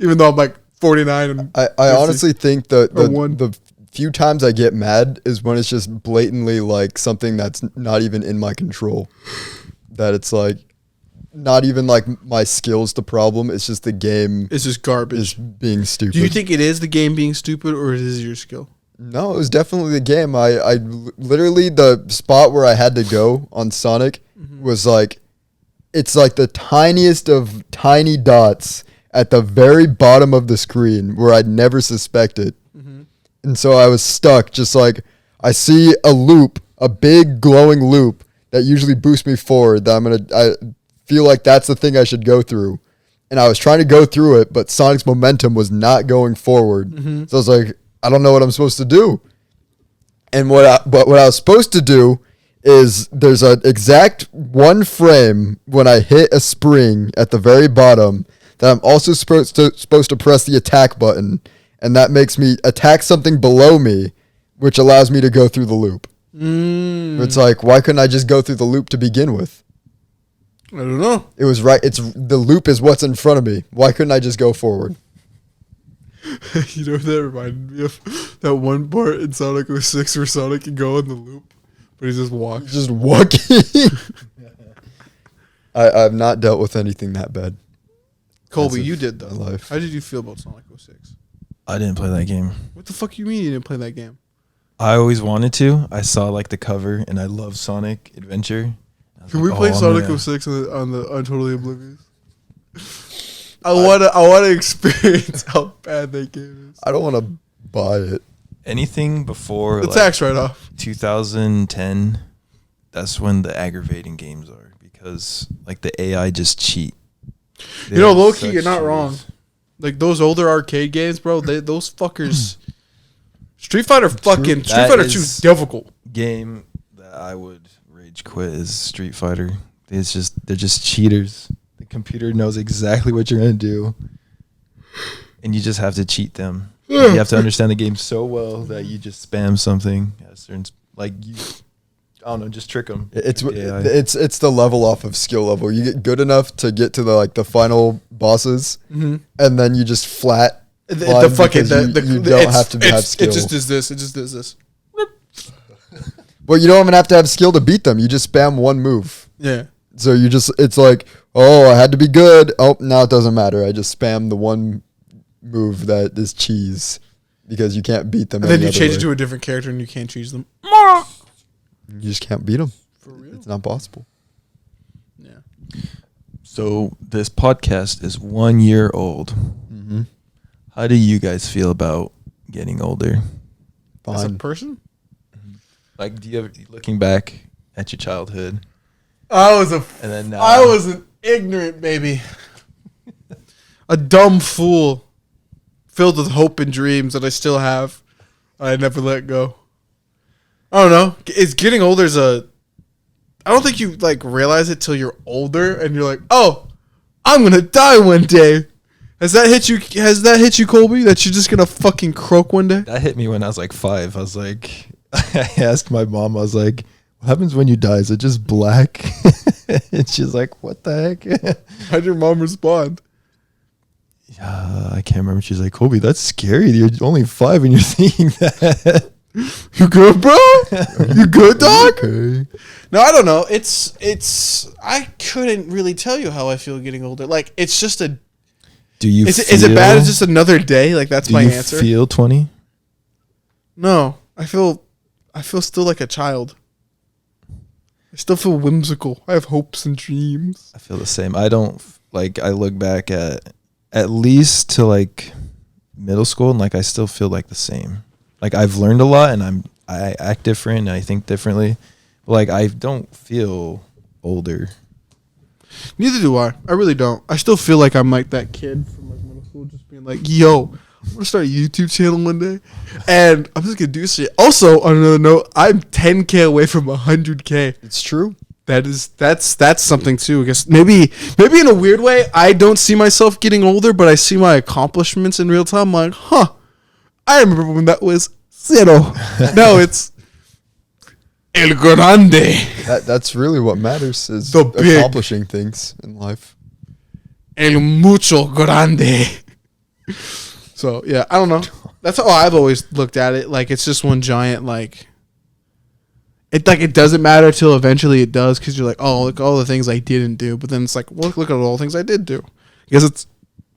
S2: Even though I'm like 49 and
S1: I honestly think the few times I get mad is when it's just blatantly like something that's not even in my control. That it's like not even like my skill's the problem. It's just the game.
S2: It's just garbage.
S1: Is being stupid.
S2: Do you think it is the game being stupid or it is your skill?
S1: No, it was definitely the game. I literally the spot where I had to go on Sonic was like, it's like the tiniest of tiny dots at the very bottom of the screen where I'd never suspect it. And so I was stuck, just like I see a loop, a big glowing loop that usually boosts me forward. That I feel like that's the thing I should go through. And I was trying to go through it, but Sonic's momentum was not going forward. So I was like, I don't know what I'm supposed to do. And what I was supposed to do is there's an exact one frame when I hit a spring at the very bottom that I'm also supposed to press the attack button, and that makes me attack something below me, which allows me to go through the loop. It's like, why couldn't I just go through the loop to begin with?
S2: I don't know.
S1: It was right. The loop is what's in front of me. Why couldn't I just go forward?
S2: You know what that reminded me of? That one part in Sonic 06 where Sonic can go in the loop, but he just walks.
S1: Just walking. I've not dealt with anything that bad.
S2: Colby, you did though.
S1: Life.
S2: How did you feel about Sonic 06?
S4: I didn't play that game.
S2: What the fuck you mean you didn't play that game?
S4: I always wanted to. I saw like the cover, and I love Sonic Adventure.
S2: Can we play Sonic 06 on Totally Oblivious? I wanna experience how bad that game is.
S1: I don't want to buy it.
S4: Anything before
S2: The tax write-off.
S4: 2010, that's when the aggravating games are, because like the AI just cheat.
S2: You know, low key, you're not wrong. Like those older arcade games, bro. Those fuckers. Street Fighter 2 is difficult.
S4: Game that I would rage quit is Street Fighter. They're just cheaters. The computer knows exactly what you're gonna do, and you just have to cheat them. You have to understand the game so well that you just spam something at a certain I don't know, just trick them.
S1: It's the level off of skill level. You get good enough to get to the final bosses, and then you just flat.
S2: You don't have to
S1: have skill.
S2: It just does this. It just does this.
S1: Well, you don't even have to have skill to beat them. You just spam one move.
S2: Yeah.
S1: So it's like, oh, I had to be good. Oh, now it doesn't matter. I just spam the one move that is cheese because you can't beat them.
S2: And then you change it to a different character and you can't choose them.
S1: You just can't beat them.
S2: For real?
S1: It's not possible.
S2: Yeah.
S4: So this podcast is 1 year old.
S1: Mm-hmm.
S4: How do you guys feel about getting older?
S1: Fine.
S2: As a person?
S4: Like, do you ever, looking back at your childhood?
S2: I was an ignorant baby. A dumb fool. Filled with hope and dreams that I still have. I never let go. I don't know. It's getting older I don't think you like realize it till you're older and you're like, oh, I'm gonna die one day. Has that hit you, Colby? That you're just gonna fucking croak one day?
S4: That hit me when I was like 5. I was like, I asked my mom, I was like, what happens when you die? Is it just black? And she's like, what the heck?
S2: How'd your mom respond?
S4: I can't remember. She's like, Colby, that's scary. You're only 5 and you're thinking that.
S2: You good, bro? You good, dog?
S1: Okay.
S2: No, I don't know. I couldn't really tell you how I feel getting older. Like, it's just a... Is it bad? It's just another day? Like, that's my answer?
S4: Do you feel 20?
S2: No. I feel still like a child. I still feel whimsical. I have hopes and dreams.
S4: I feel the same. I don't... Like, I look back at least to, like, middle school, and, like, I still feel like the same. Like, I've learned a lot, and I act different, and I think differently. But, like, I don't feel older.
S2: Neither do I. I really don't. I still feel like I'm like that kid from like middle school, just being like, "Yo, I'm gonna start a YouTube channel one day, and I'm just gonna do shit." Also, on another note, I'm 10K away from 100K.
S1: It's true.
S2: That's something too. I guess maybe in a weird way, I don't see myself getting older, but I see my accomplishments in real time. I'm like, huh. I remember when that was 0. Now it's El Grande.
S1: That's really what matters is
S2: The big.
S1: accomplishing things in life.
S2: El mucho grande. So yeah, I don't know. That's how I've always looked at it. Like it's just one giant like. It doesn't matter till eventually it does because you're like, oh, look at all the things I didn't do. But then it's like, well, look at all the things I did do. Because it's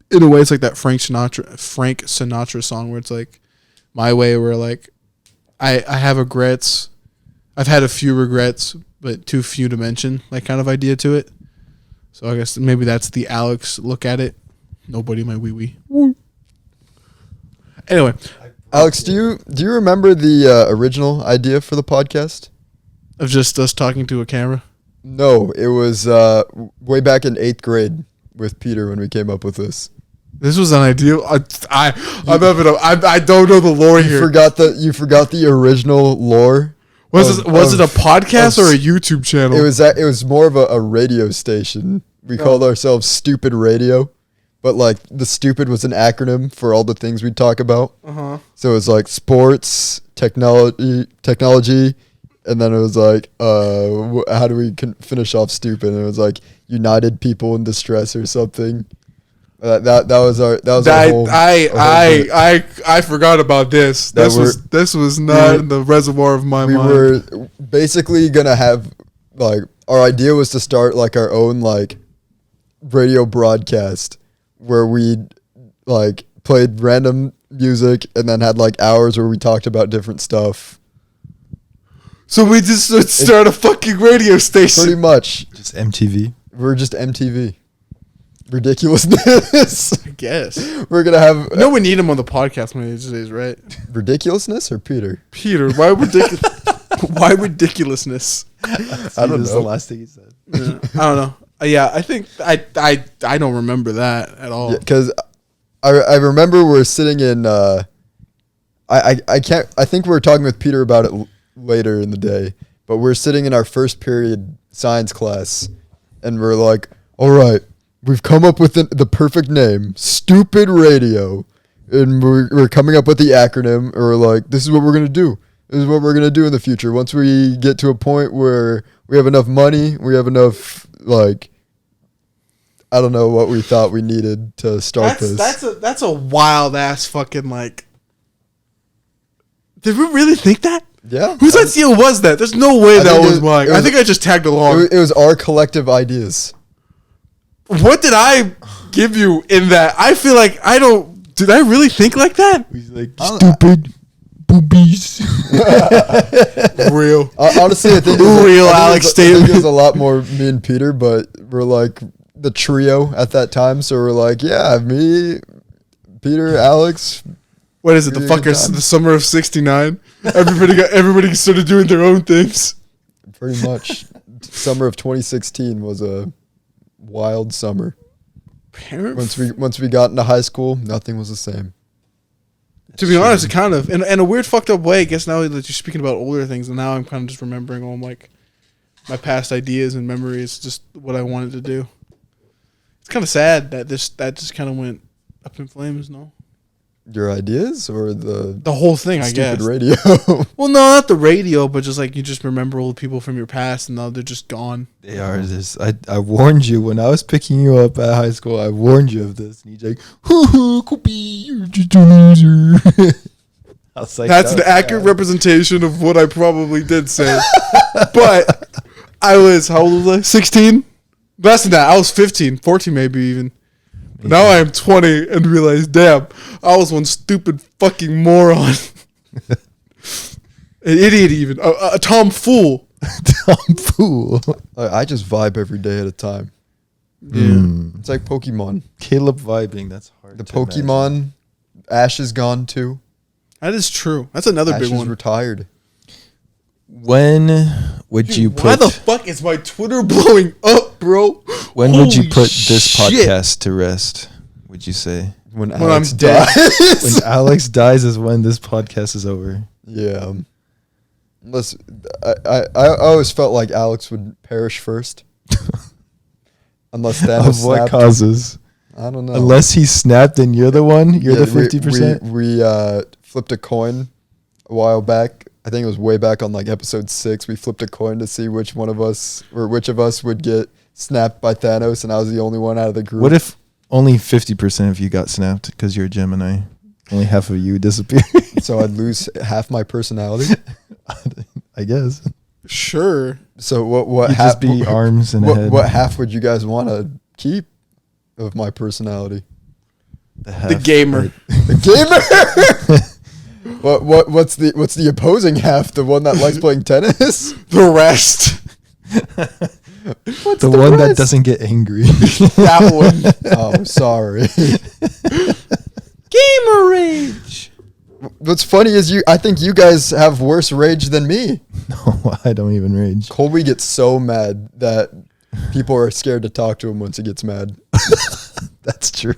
S2: in a way it's like that Frank Sinatra song where it's like my way where like I have regrets. I've had a few regrets, but too few to mention. Like kind of idea to it. So I guess maybe that's the Alex look at it. Nobody my wee. Anyway,
S1: Alex, do you remember the original idea for the podcast?
S2: of just us talking to a camera.
S1: No, it was way back in 8th grade with Peter when we came up with this.
S2: This was an idea. I don't know the lore here.
S1: You forgot the original lore.
S2: Was it a podcast or a YouTube channel?
S1: It was more of a radio station. We called ourselves Stupid Radio, but like the stupid was an acronym for all the things we'd talk about.
S2: Uh-huh.
S1: So it was like sports, technology, and then it was like how do we finish off stupid? And it was like United People in Distress or something. That was our whole.
S2: I forgot about this. This was not in the reservoir of my mind.
S1: We were basically gonna have like our idea was to start like our own like radio broadcast where we like played random music and then had like hours where we talked about different stuff.
S2: So we just would start a fucking radio station.
S1: Pretty much.
S4: Just MTV.
S1: We're just MTV. Ridiculousness.
S2: I guess.
S1: We're gonna have
S2: No, we need him on the podcast one of these days, right?
S1: ridiculousness or Peter?
S2: Peter, why why ridiculousness?
S1: I don't
S4: This is the
S1: know.
S4: last thing he said.
S2: Yeah, I don't know. Yeah, I think I don't remember that at all.
S1: Because I remember we're sitting in I think we were talking with Peter about it later in the day, but we're sitting in our first period science class and we're like, all right, we've come up with the perfect name, Stupid Radio, and we're coming up with the acronym, and we're like, this is what we're gonna do. This is what we're gonna do in the future. Once we get to a point where we have enough money, we have enough like, I don't know what we thought we needed to start this.
S2: That's a wild ass fucking like. Did we really think that?
S1: Yeah.
S2: Whose idea was that? There's no way that
S1: think
S2: was
S1: it-
S2: mine.
S1: it was-
S2: I think I just tagged along.
S1: It was our collective ideas.
S2: What did I give you in that? I feel like I don't. Did I really think like that?
S4: He's like, stupid boobies.
S2: Real.
S1: Honestly, I think
S2: Real Alex
S1: I think it was
S2: statement.
S1: a lot more me and Peter, but we're like the trio at that time. So we're like, yeah, me, Peter, Alex.
S2: What is it? The
S1: Really good
S2: fuckers.
S1: time.
S2: The summer of '69. Everybody started doing their own things.
S1: Pretty much. Summer of 2016 was a wild summer. Once we got into high school, nothing was the same.
S2: To be honest, it kind of in a weird fucked up way. I guess now that you're speaking about older things, and now I'm kind of just remembering all like my past ideas and memories, just what I wanted to do. It's kind of sad that that just kind of went up in flames. No,
S1: Your ideas or the
S2: whole thing. I guess.
S1: stupid radio?
S2: Well, no, not the radio, but just like you just remember old people from your past, and now they're just gone.
S4: They are this. I warned you when I was picking you up at high school. I warned you of this, and he's like, Colby, you're just a loser. I was like,
S2: That's an accurate representation of what I probably did say. But I was, how old was I? 16? Less than that. I was 15, 14 maybe even. But now I am 20 and realize, damn, I was one stupid fucking moron. An idiot even. A tomfool.
S4: dumb fool.
S1: I just vibe every day at a time.
S2: Yeah.
S1: It's like Pokemon.
S4: Caleb vibing. That's hard.
S1: The
S4: to imagine.
S1: Pokemon, Ash is gone too.
S2: That is true. That's another
S1: Ash
S2: big
S1: is
S2: one.
S1: retired.
S4: When would you put?
S2: Why the fuck is my Twitter blowing up, bro?
S4: When would you
S2: Holy
S4: put this
S2: shit.
S4: podcast to rest? Would you say
S1: When
S2: I'm
S1: Alex
S2: dead.
S1: dies.
S4: when Alex dies is when this podcast is over?
S1: Yeah. Unless I always felt like Alex would perish first. Unless Thanos
S4: Of what
S1: snapped.
S4: causes?
S1: I don't know.
S4: Unless he snapped and you're the one. You're
S1: Yeah,
S4: the 50%.
S1: We flipped a coin a while back. I think it was way back on like episode 6. We flipped a coin to see which of us would get snapped by Thanos, and I was the only one out of the group.
S4: What if Only 50% of you got snapped because you're a Gemini. Only half of you disappeared.
S1: So I'd lose half my personality.
S4: I guess.
S2: Sure.
S1: So what
S4: You'd
S1: half?
S4: just be arms and a head.
S1: What half would you guys want to keep of my personality?
S2: The gamer.
S1: The gamer. What's the opposing half? The one that likes playing tennis?
S2: The rest.
S1: What's
S4: the one that
S1: rest?
S4: doesn't get angry.
S2: That one.
S1: Oh, sorry.
S2: Gamer rage.
S1: What's funny is I think you guys have worse rage than me.
S4: No, I don't even rage.
S1: Colby gets so mad that people are scared to talk to him once he gets mad.
S4: That's true.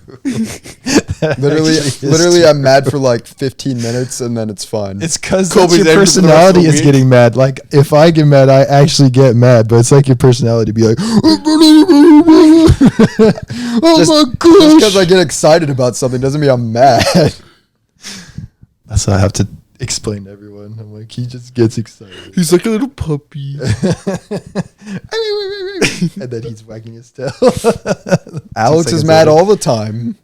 S1: Literally, I'm mad for like 15 minutes and then it's fine.
S4: It's because
S2: Colby's
S4: your
S2: angry for the rest of
S4: personality
S2: the
S4: is
S2: week.
S4: getting mad. Like, if I get mad, I actually get mad. But it's like your personality be like, oh my
S1: Just
S4: gosh.
S1: because I get excited about something doesn't mean I'm mad.
S4: That's what I have to explain to everyone. I'm like, he just gets excited.
S2: He's like a little puppy.
S4: And then he's wagging his tail.
S1: Alex is
S4: seconds
S1: mad
S4: later.
S1: all the time.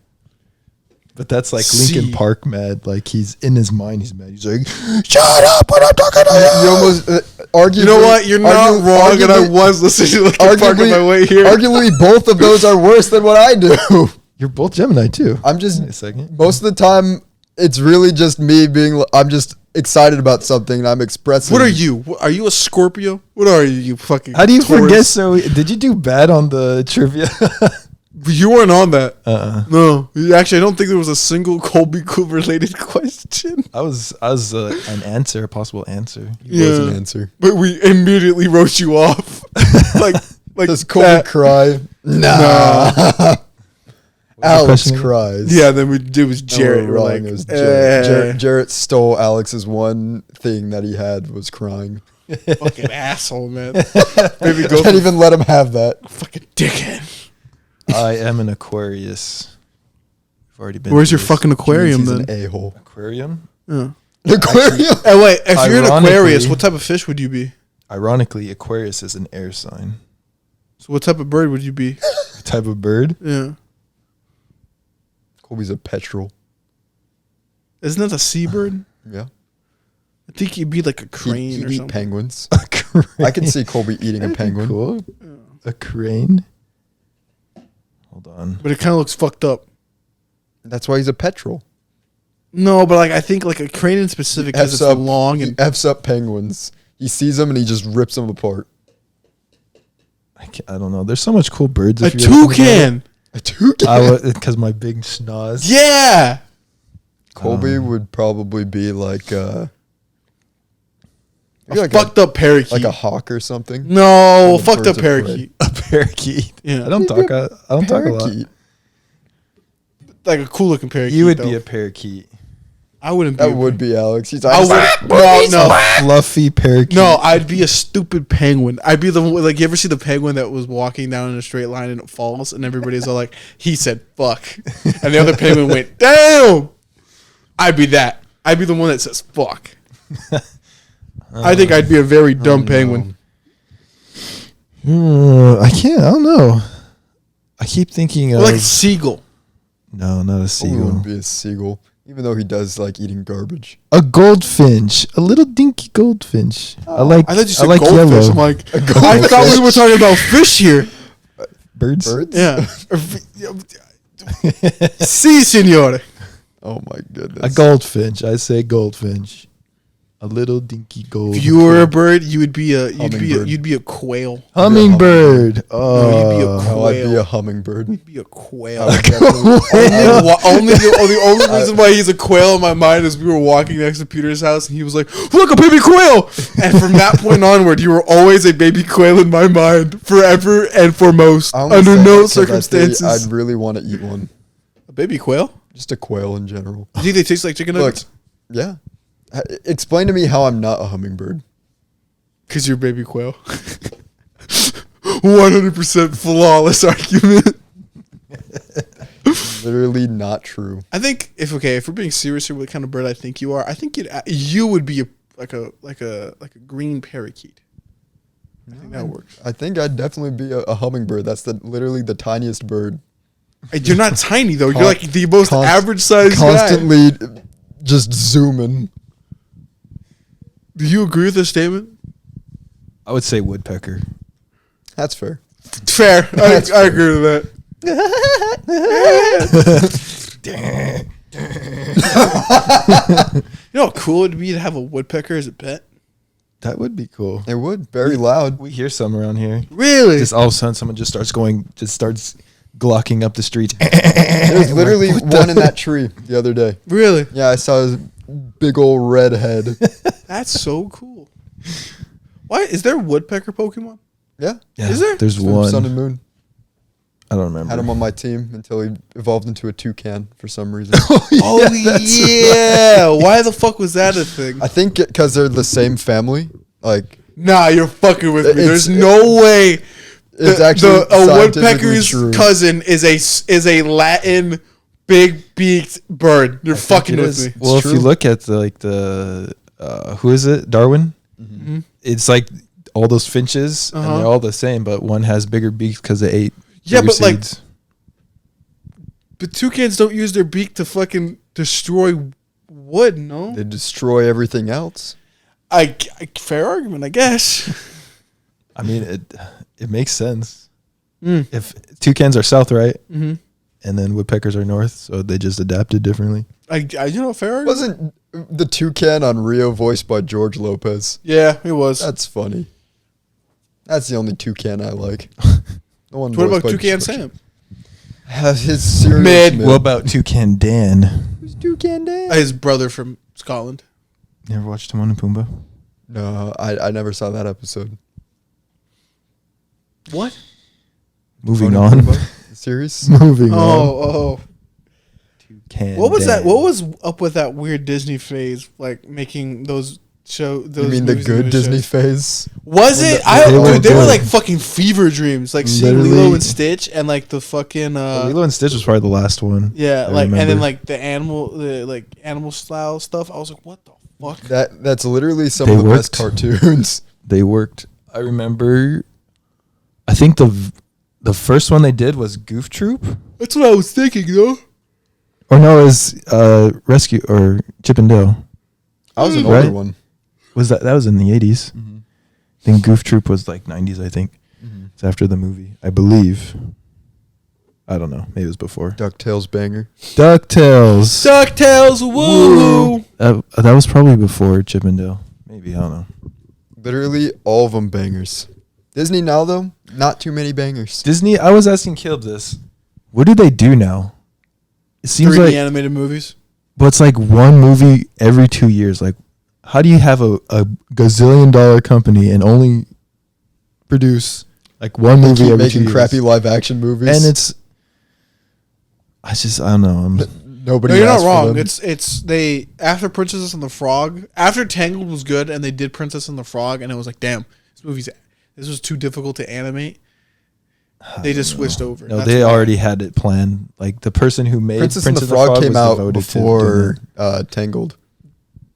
S4: But that's like
S2: See.
S4: Linkin Park mad. Like, he's in his mind, he's mad. He's like, shut up when I'm talking to you.
S1: You almost arguably.
S2: You know what? You're not wrong, and I was listening to Linkin Park on my way here.
S1: Arguably, both of those are worse than what I do.
S4: You're both Gemini, too.
S1: I'm just
S4: Wait a second.
S1: most of the time. It's really just me being. I'm just excited about something and I'm expressing.
S2: What are you? Are you a Scorpio? What are you? You fucking.
S4: How do you
S2: Taurus?
S4: forget? So, did you do bad on the trivia?
S2: You weren't on that.
S4: Uh-uh.
S2: No, actually, I don't think there was a single Colby Coop related question.
S4: I was an answer, a possible answer.
S1: Was an answer.
S2: But we immediately wrote you off. like
S1: Does Colby
S2: that.
S1: cry? Nah. Alex
S4: question again?
S1: cries.
S2: Yeah, then it was Jared.
S1: No,
S2: We're
S1: wrong.
S2: like,
S1: It was Jarrett. Jarrett stole Alex's one thing that he had was crying.
S2: fucking asshole, man. Maybe go
S1: Can't even let him have that.
S2: fucking dickhead.
S4: I am an Aquarius. I've already been.
S2: Where's
S4: through
S2: your
S4: this.
S2: fucking aquarium
S1: He's
S2: then?
S1: an a-hole.
S4: Aquarium?
S2: Yeah.
S1: Aquarium?
S2: Hey, wait, if you're an
S4: Ironically-
S2: Aquarius, what type of fish would you be?
S4: Ironically, Aquarius is an air sign.
S2: So what type of bird would you be?
S4: A type of bird?
S2: Yeah.
S1: Colby's a petrel.
S2: Isn't that a seabird?
S1: Yeah.
S2: I think you'd be like a crane
S1: He'd
S2: or
S1: eat
S2: something.
S1: penguins.
S4: A crane.
S1: I can see Colby eating a
S4: That'd be
S1: penguin.
S4: Cool. A crane? Hold on.
S2: But it kind of looks fucked up.
S1: That's why he's a petrel.
S2: No, but like I think like a crane in specific because it's long
S1: he
S2: and
S1: F's up penguins. He sees them and he just rips them apart.
S4: I don't know. There's so much cool birds.
S2: a
S4: if you ever think about it.
S2: toucan.
S1: A toucan.
S4: I would, because my big schnoz.
S2: Yeah.
S1: Colby would probably be like maybe like
S2: fucked up parakeet.
S1: like a hawk or something.
S2: no,
S1: Like a
S2: fucked up
S1: birds of prey.
S2: parakeet.
S4: A parakeet.
S2: Yeah.
S4: I don't talk. I don't talk a lot.
S1: Parakeet.
S2: Like a cool looking parakeet.
S4: You would
S2: though.
S4: be a parakeet.
S2: I wouldn't be.
S1: That would be Alex. He's
S2: I would. No.
S4: Fluffy parakeet.
S2: No, I'd be a stupid penguin. I'd be the one, like, you ever see the penguin that was walking down in a straight line and it falls and everybody's all like, he said fuck. And the other penguin went, damn. I'd be that. I'd be the one that says fuck. I think I'd be a very dumb penguin.
S4: I can't. I don't know. I keep thinking
S2: Or
S4: of
S2: like a seagull.
S4: no, not a
S1: Colby
S4: seagull.
S1: wouldn't be a seagull, even though he does like eating garbage.
S4: A goldfinch, a little dinky goldfinch. I like.
S2: I thought you said
S4: like
S2: goldfish.
S4: yellow
S2: I'm like, I thought we were talking about fish here.
S4: birds.
S1: Birds?
S2: Yeah. Si, signore.
S1: Oh my goodness.
S4: A goldfinch. I say goldfinch. A little dinky gold.
S2: If you were a bird, you would be a
S1: Hummingbird.
S2: you'd be a quail.
S4: hummingbird.
S2: No, you'd be a
S4: Oh,
S1: No, I'd be
S2: quail.
S1: a hummingbird.
S2: You'd be a quail.
S1: I would definitely-
S2: The only reason why he's a quail in my mind is we were walking next to Peter's house and he was like, "Look, a baby quail!" And from that point onward, you were always a baby quail in my mind, forever and foremost,
S1: I only
S2: under
S1: say
S2: no
S1: that 'cause
S2: circumstances.
S1: I'd really want to eat one.
S2: A baby quail?
S1: Just a quail in general.
S2: Do you think they taste like chicken
S1: Look,
S2: nuggets?
S1: yeah. Explain to me how I'm not a hummingbird.
S2: Because you're a baby quail. 100% flawless argument.
S1: Literally not true.
S2: I think if we're being serious here, what kind of bird I think you are, I think you would be like a green parakeet. I think that works.
S1: I think I'd definitely be a hummingbird. That's literally the tiniest bird.
S2: You're not tiny though. You're
S1: Con-
S2: like the most
S1: const-
S2: average size guy.
S1: Constantly just zooming.
S2: Do you agree with this statement?
S4: I would say woodpecker.
S1: That's fair.
S2: Fair. I agree with that. You know how cool it'd be to have a woodpecker as a pet?
S4: That would be cool.
S1: It would. Very loud.
S4: We hear some around here.
S2: Really?
S4: Just all of a sudden, someone just starts glocking up the streets.
S1: There's literally one in that tree the other day.
S2: Really?
S1: Yeah, I saw his big old red head.
S2: That's so cool. Why is there woodpecker Pokemon?
S1: Yeah.
S4: Yeah,
S2: Is there?
S4: There's
S1: From
S4: one.
S1: Sun and Moon.
S4: I don't remember.
S1: Had him on my team until he evolved into a toucan for some reason.
S2: Oh yeah. Why the fuck was that a thing?
S1: I think because they're the same family. Like,
S2: Nah, you're fucking with me.
S1: It's-
S2: There's no way.
S1: it's actually
S2: a
S1: scientifically
S2: woodpecker's
S1: true.
S2: cousin is a Latin big beaked bird. You're fucking
S4: It
S2: with
S4: is.
S2: me.
S4: Well, if
S1: true.
S4: you look at the who is it? Darwin.
S2: Mm-hmm.
S4: It's like all those finches,
S2: Uh-huh.
S4: and they're all the same, but one has bigger beaks because they ate.
S2: Yeah,
S4: bigger
S2: but, like,
S4: seeds.
S2: But toucans don't use their beak to fucking destroy wood. No,
S1: they destroy everything else.
S2: I fair argument, I guess.
S4: I mean, it makes sense.
S2: Mm.
S4: If toucans are south, right,
S2: Mm-hmm.
S4: and then woodpeckers are north, so they just adapted differently.
S2: Fair argument.
S1: Wasn't the toucan on Rio voiced by George Lopez?
S2: Yeah, it was.
S1: That's funny. That's the only toucan I like. The one
S2: What about
S1: voiced by
S2: Toucan
S1: George-
S2: Sam?
S1: His serious
S2: Mid.
S4: What about Toucan Dan?
S1: Who's Toucan Dan?
S2: His brother from Scotland.
S4: Never watched Timon and Pumbaa?
S1: No, I never saw that episode.
S2: What?
S4: Moving
S1: Timon and
S4: on.
S1: Pumbaa series.
S4: Moving on.
S2: Oh.
S4: Toucan
S2: What was that?
S4: Dan.
S2: What was up with that weird Disney phase, like making those show? Those
S1: You mean the
S2: movies
S1: good
S2: and
S1: Disney
S2: shows?
S1: phase?
S2: Was it? They were like fucking fever dreams, like seeing
S4: Literally.
S2: Lilo and Stitch and like the fucking
S4: Lilo and Stitch was probably the last one.
S2: yeah,
S4: I
S2: like and then
S4: remember.
S2: like the animal style stuff. I was like, what the fuck?
S1: That's literally some
S4: They
S1: of the best
S4: worked.
S1: cartoons.
S4: They worked. I remember. I think the first one they did was Goof Troop,
S2: That's what I was thinking, though.
S4: or no, it was Rescue or Chip and Dale.
S1: I was an
S4: Right?
S1: older one.
S4: Was that was in the 80s?
S1: Mm-hmm.
S4: I think Goof Troop was like 90s. I think it's after the movie. I believe. I don't know. Maybe it was before.
S1: DuckTales banger.
S4: DuckTales.
S2: DuckTales, woo!
S4: That was probably before Chip and Dale. Maybe, I don't know.
S1: Literally all of them bangers. Disney now though, not too many bangers.
S4: Disney, I was asking Caleb this. What do they do now? It seems
S2: 3D
S4: like,
S2: animated movies.
S4: but it's like one movie every 2 years. Like, how do you have a gazillion-dollar company and only produce like one
S1: They
S4: movie
S1: keep
S4: every 2
S1: making
S4: years?
S1: crappy live action movies,
S4: And I don't know.
S1: nobody.
S2: No, you're not
S1: asked for
S2: wrong.
S1: them.
S2: It's they after Princess and the Frog, after Tangled was good, and they did Princess and the Frog, and it was like, damn, this was too difficult to animate. They just switched over.
S4: No,
S2: That's
S4: they
S2: why.
S4: already had it planned. Like the person who made
S1: Princess and the Frog came
S4: was
S1: out
S4: devoted to
S1: before
S4: doing
S1: Tangled.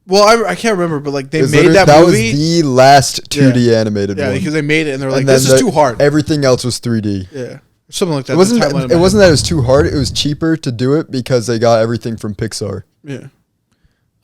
S2: Well, I can't remember, but like they
S1: It was
S2: made
S1: literally-
S2: that
S1: was
S2: movie.
S1: the last 2D animated
S2: Yeah,
S1: one.
S2: because they made it, and they were like,
S1: And
S2: "This
S1: then
S2: is too hard."
S1: Everything else was 3D.
S2: Yeah, something like that.
S1: It wasn't.
S2: The timeline of
S1: It wasn't that it was too hard. It was cheaper to do it because they got everything from Pixar.
S2: Yeah,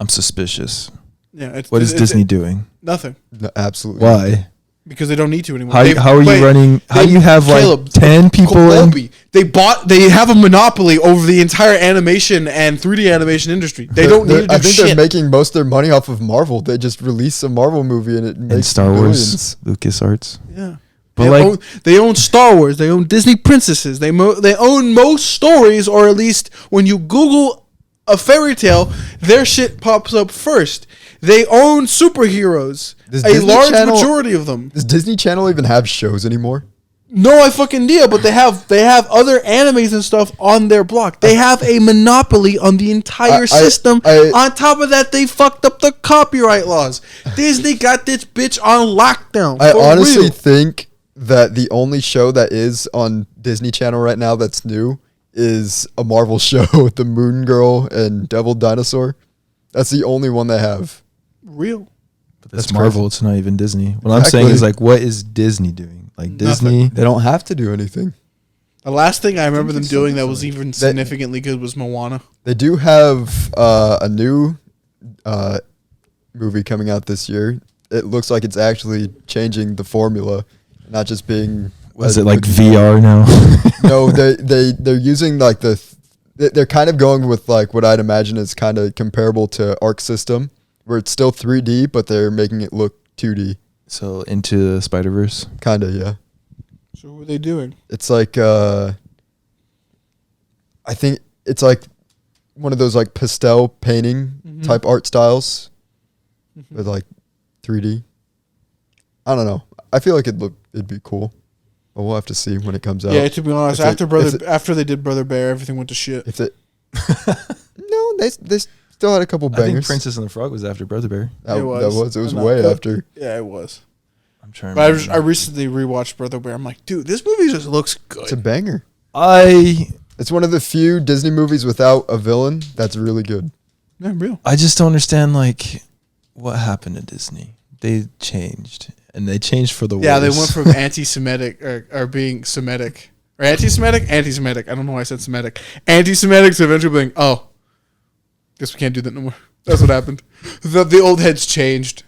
S4: I'm suspicious.
S2: yeah.
S4: What is Disney doing?
S2: Nothing,
S1: No, absolutely.
S4: Why?
S2: because they don't need to anymore.
S4: How are you running? How do you have like 10 people in?
S2: Colby. They have a monopoly over the entire animation and 3D animation industry. They don't need to do
S1: I think
S2: shit.
S1: they're making most of their money off of Marvel. They just release a Marvel movie and it makes
S4: And Star
S1: billions.
S4: Wars, LucasArts.
S2: Yeah.
S4: But
S2: They,
S4: like-
S2: they own Star Wars. They own Disney princesses. They own most stories, or at least when you Google a fairy tale, their shit pops up first. They own superheroes.
S1: Does
S2: A
S1: Disney
S2: large
S1: Channel-
S2: majority of them.
S1: Does Disney Channel even have shows anymore?
S2: No, I fucking deal, but they have other animes and stuff on their block. They have a monopoly on the entire system. On top of that, they fucked up the copyright laws. Disney got this bitch on lockdown.
S1: I
S2: for
S1: honestly
S2: real.
S1: think that the only show that is on Disney Channel right now that's new is a Marvel show with the Moon Girl and Devil Dinosaur. That's the only one they have.
S2: Real.
S4: But that's
S1: That's
S4: Marvel.
S1: crazy.
S4: It's not even Disney. What I'm saying
S1: Exactly.
S4: is like, what is Disney doing? Like
S2: Nothing.
S4: Disney.
S1: They don't have to do anything.
S2: The last thing I remember them doing that was even significantly good was Moana.
S1: They do have a new movie coming out this year. It looks like it's actually changing the formula, not just being.
S4: Was it like VR now?
S1: No, they're using like they're kind of going with like what I'd imagine is kind of comparable to Arc System, where it's still 3D, but they're making it look 2D.
S4: So Into the Spider-Verse?
S1: Kind of, yeah.
S2: So what are they doing?
S1: It's like, I think it's like one of those like pastel painting type art styles with like 3D. I don't know. I feel like it'd be cool. But we'll have to see when it comes out.
S2: Yeah, to be honest, after they did Brother Bear, everything went to shit.
S1: No, they still had a couple bangers.
S4: I think Princess and the Frog was after Brother Bear.
S1: It was way after.
S2: Yeah, it was.
S4: I'm trying.
S2: But I recently rewatched Brother Bear. I'm like, dude, this movie just looks good.
S1: It's a banger. It's one of the few Disney movies without a villain that's really good.
S2: Yeah, real.
S4: I just don't understand like what happened to Disney. They changed. And they changed for the worse.
S2: Yeah, they went from anti-Semitic or being Semitic. Or anti-Semitic? Anti-Semitic. I don't know why I said Semitic. Anti-Semitic to eventually being, guess we can't do that no more. That's what happened. The old heads changed.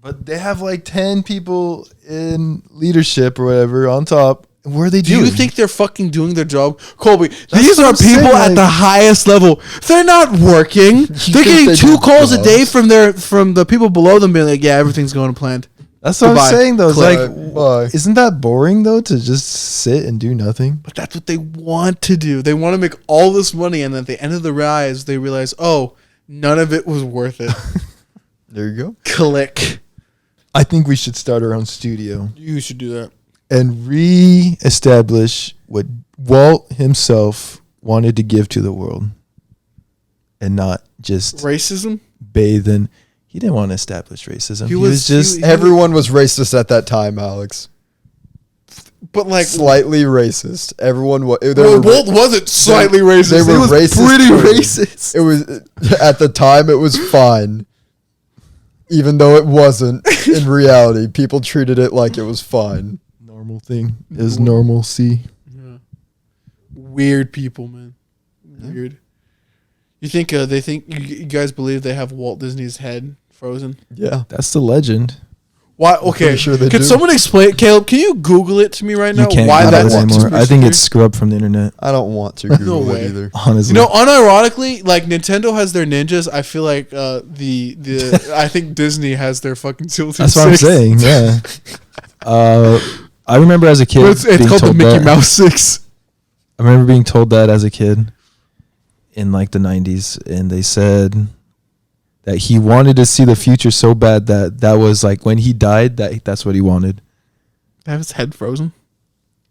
S4: But they have like 10 people in leadership or whatever on top. What are they doing?
S2: Do you think they're fucking doing their job? Colby, these are people at the highest level. They're not working. They're getting 2 calls a day from the people below them being like, yeah, everything's going to plan.
S4: That's what I'm saying, though. It's like, isn't that boring, though, to just sit and do nothing?
S2: But that's what they want to do. They want to make all this money, and at the end of the rise, they realize, none of it was worth it.
S1: There you go.
S2: Click.
S4: I think we should start our own studio.
S2: You should do that.
S4: And re-establish what Walt himself wanted to give to the world. And not just...
S2: racism?
S4: Bathe in... He didn't want to establish racism.
S1: He was just... everyone was racist at that time, Alex.
S2: But like...
S1: slightly racist. Everyone was...
S2: Walt wasn't slightly racist.
S1: They were racist.
S2: Pretty racist.
S1: It was... At the time, it was fine. Even though it wasn't in reality. People treated it like it was fine.
S4: Normal thing is normalcy.
S2: Yeah. Weird people, man. Weird. You think they think you guys believe they have Walt Disney's head frozen?
S1: Yeah,
S4: that's the legend.
S2: Why? Okay,
S1: sure
S2: can someone explain? Caleb, can you Google it to me right now?
S4: You can't
S2: why
S4: Google
S2: that's
S4: it anymore. I think it's scrubbed from the internet.
S1: I don't want to Google
S2: No
S1: it
S2: way.
S1: either.
S4: Honestly,
S2: unironically, like Nintendo has their ninjas. I feel like I think Disney has their fucking Tilted.
S4: That's what I'm saying. Yeah. I remember as a kid.
S2: It's called the Mickey Mouse 6.
S4: I remember being told that as a kid in like the 90s, and they said that he wanted to see the future so bad that was like when he died, that's what he wanted.
S2: Have his head frozen?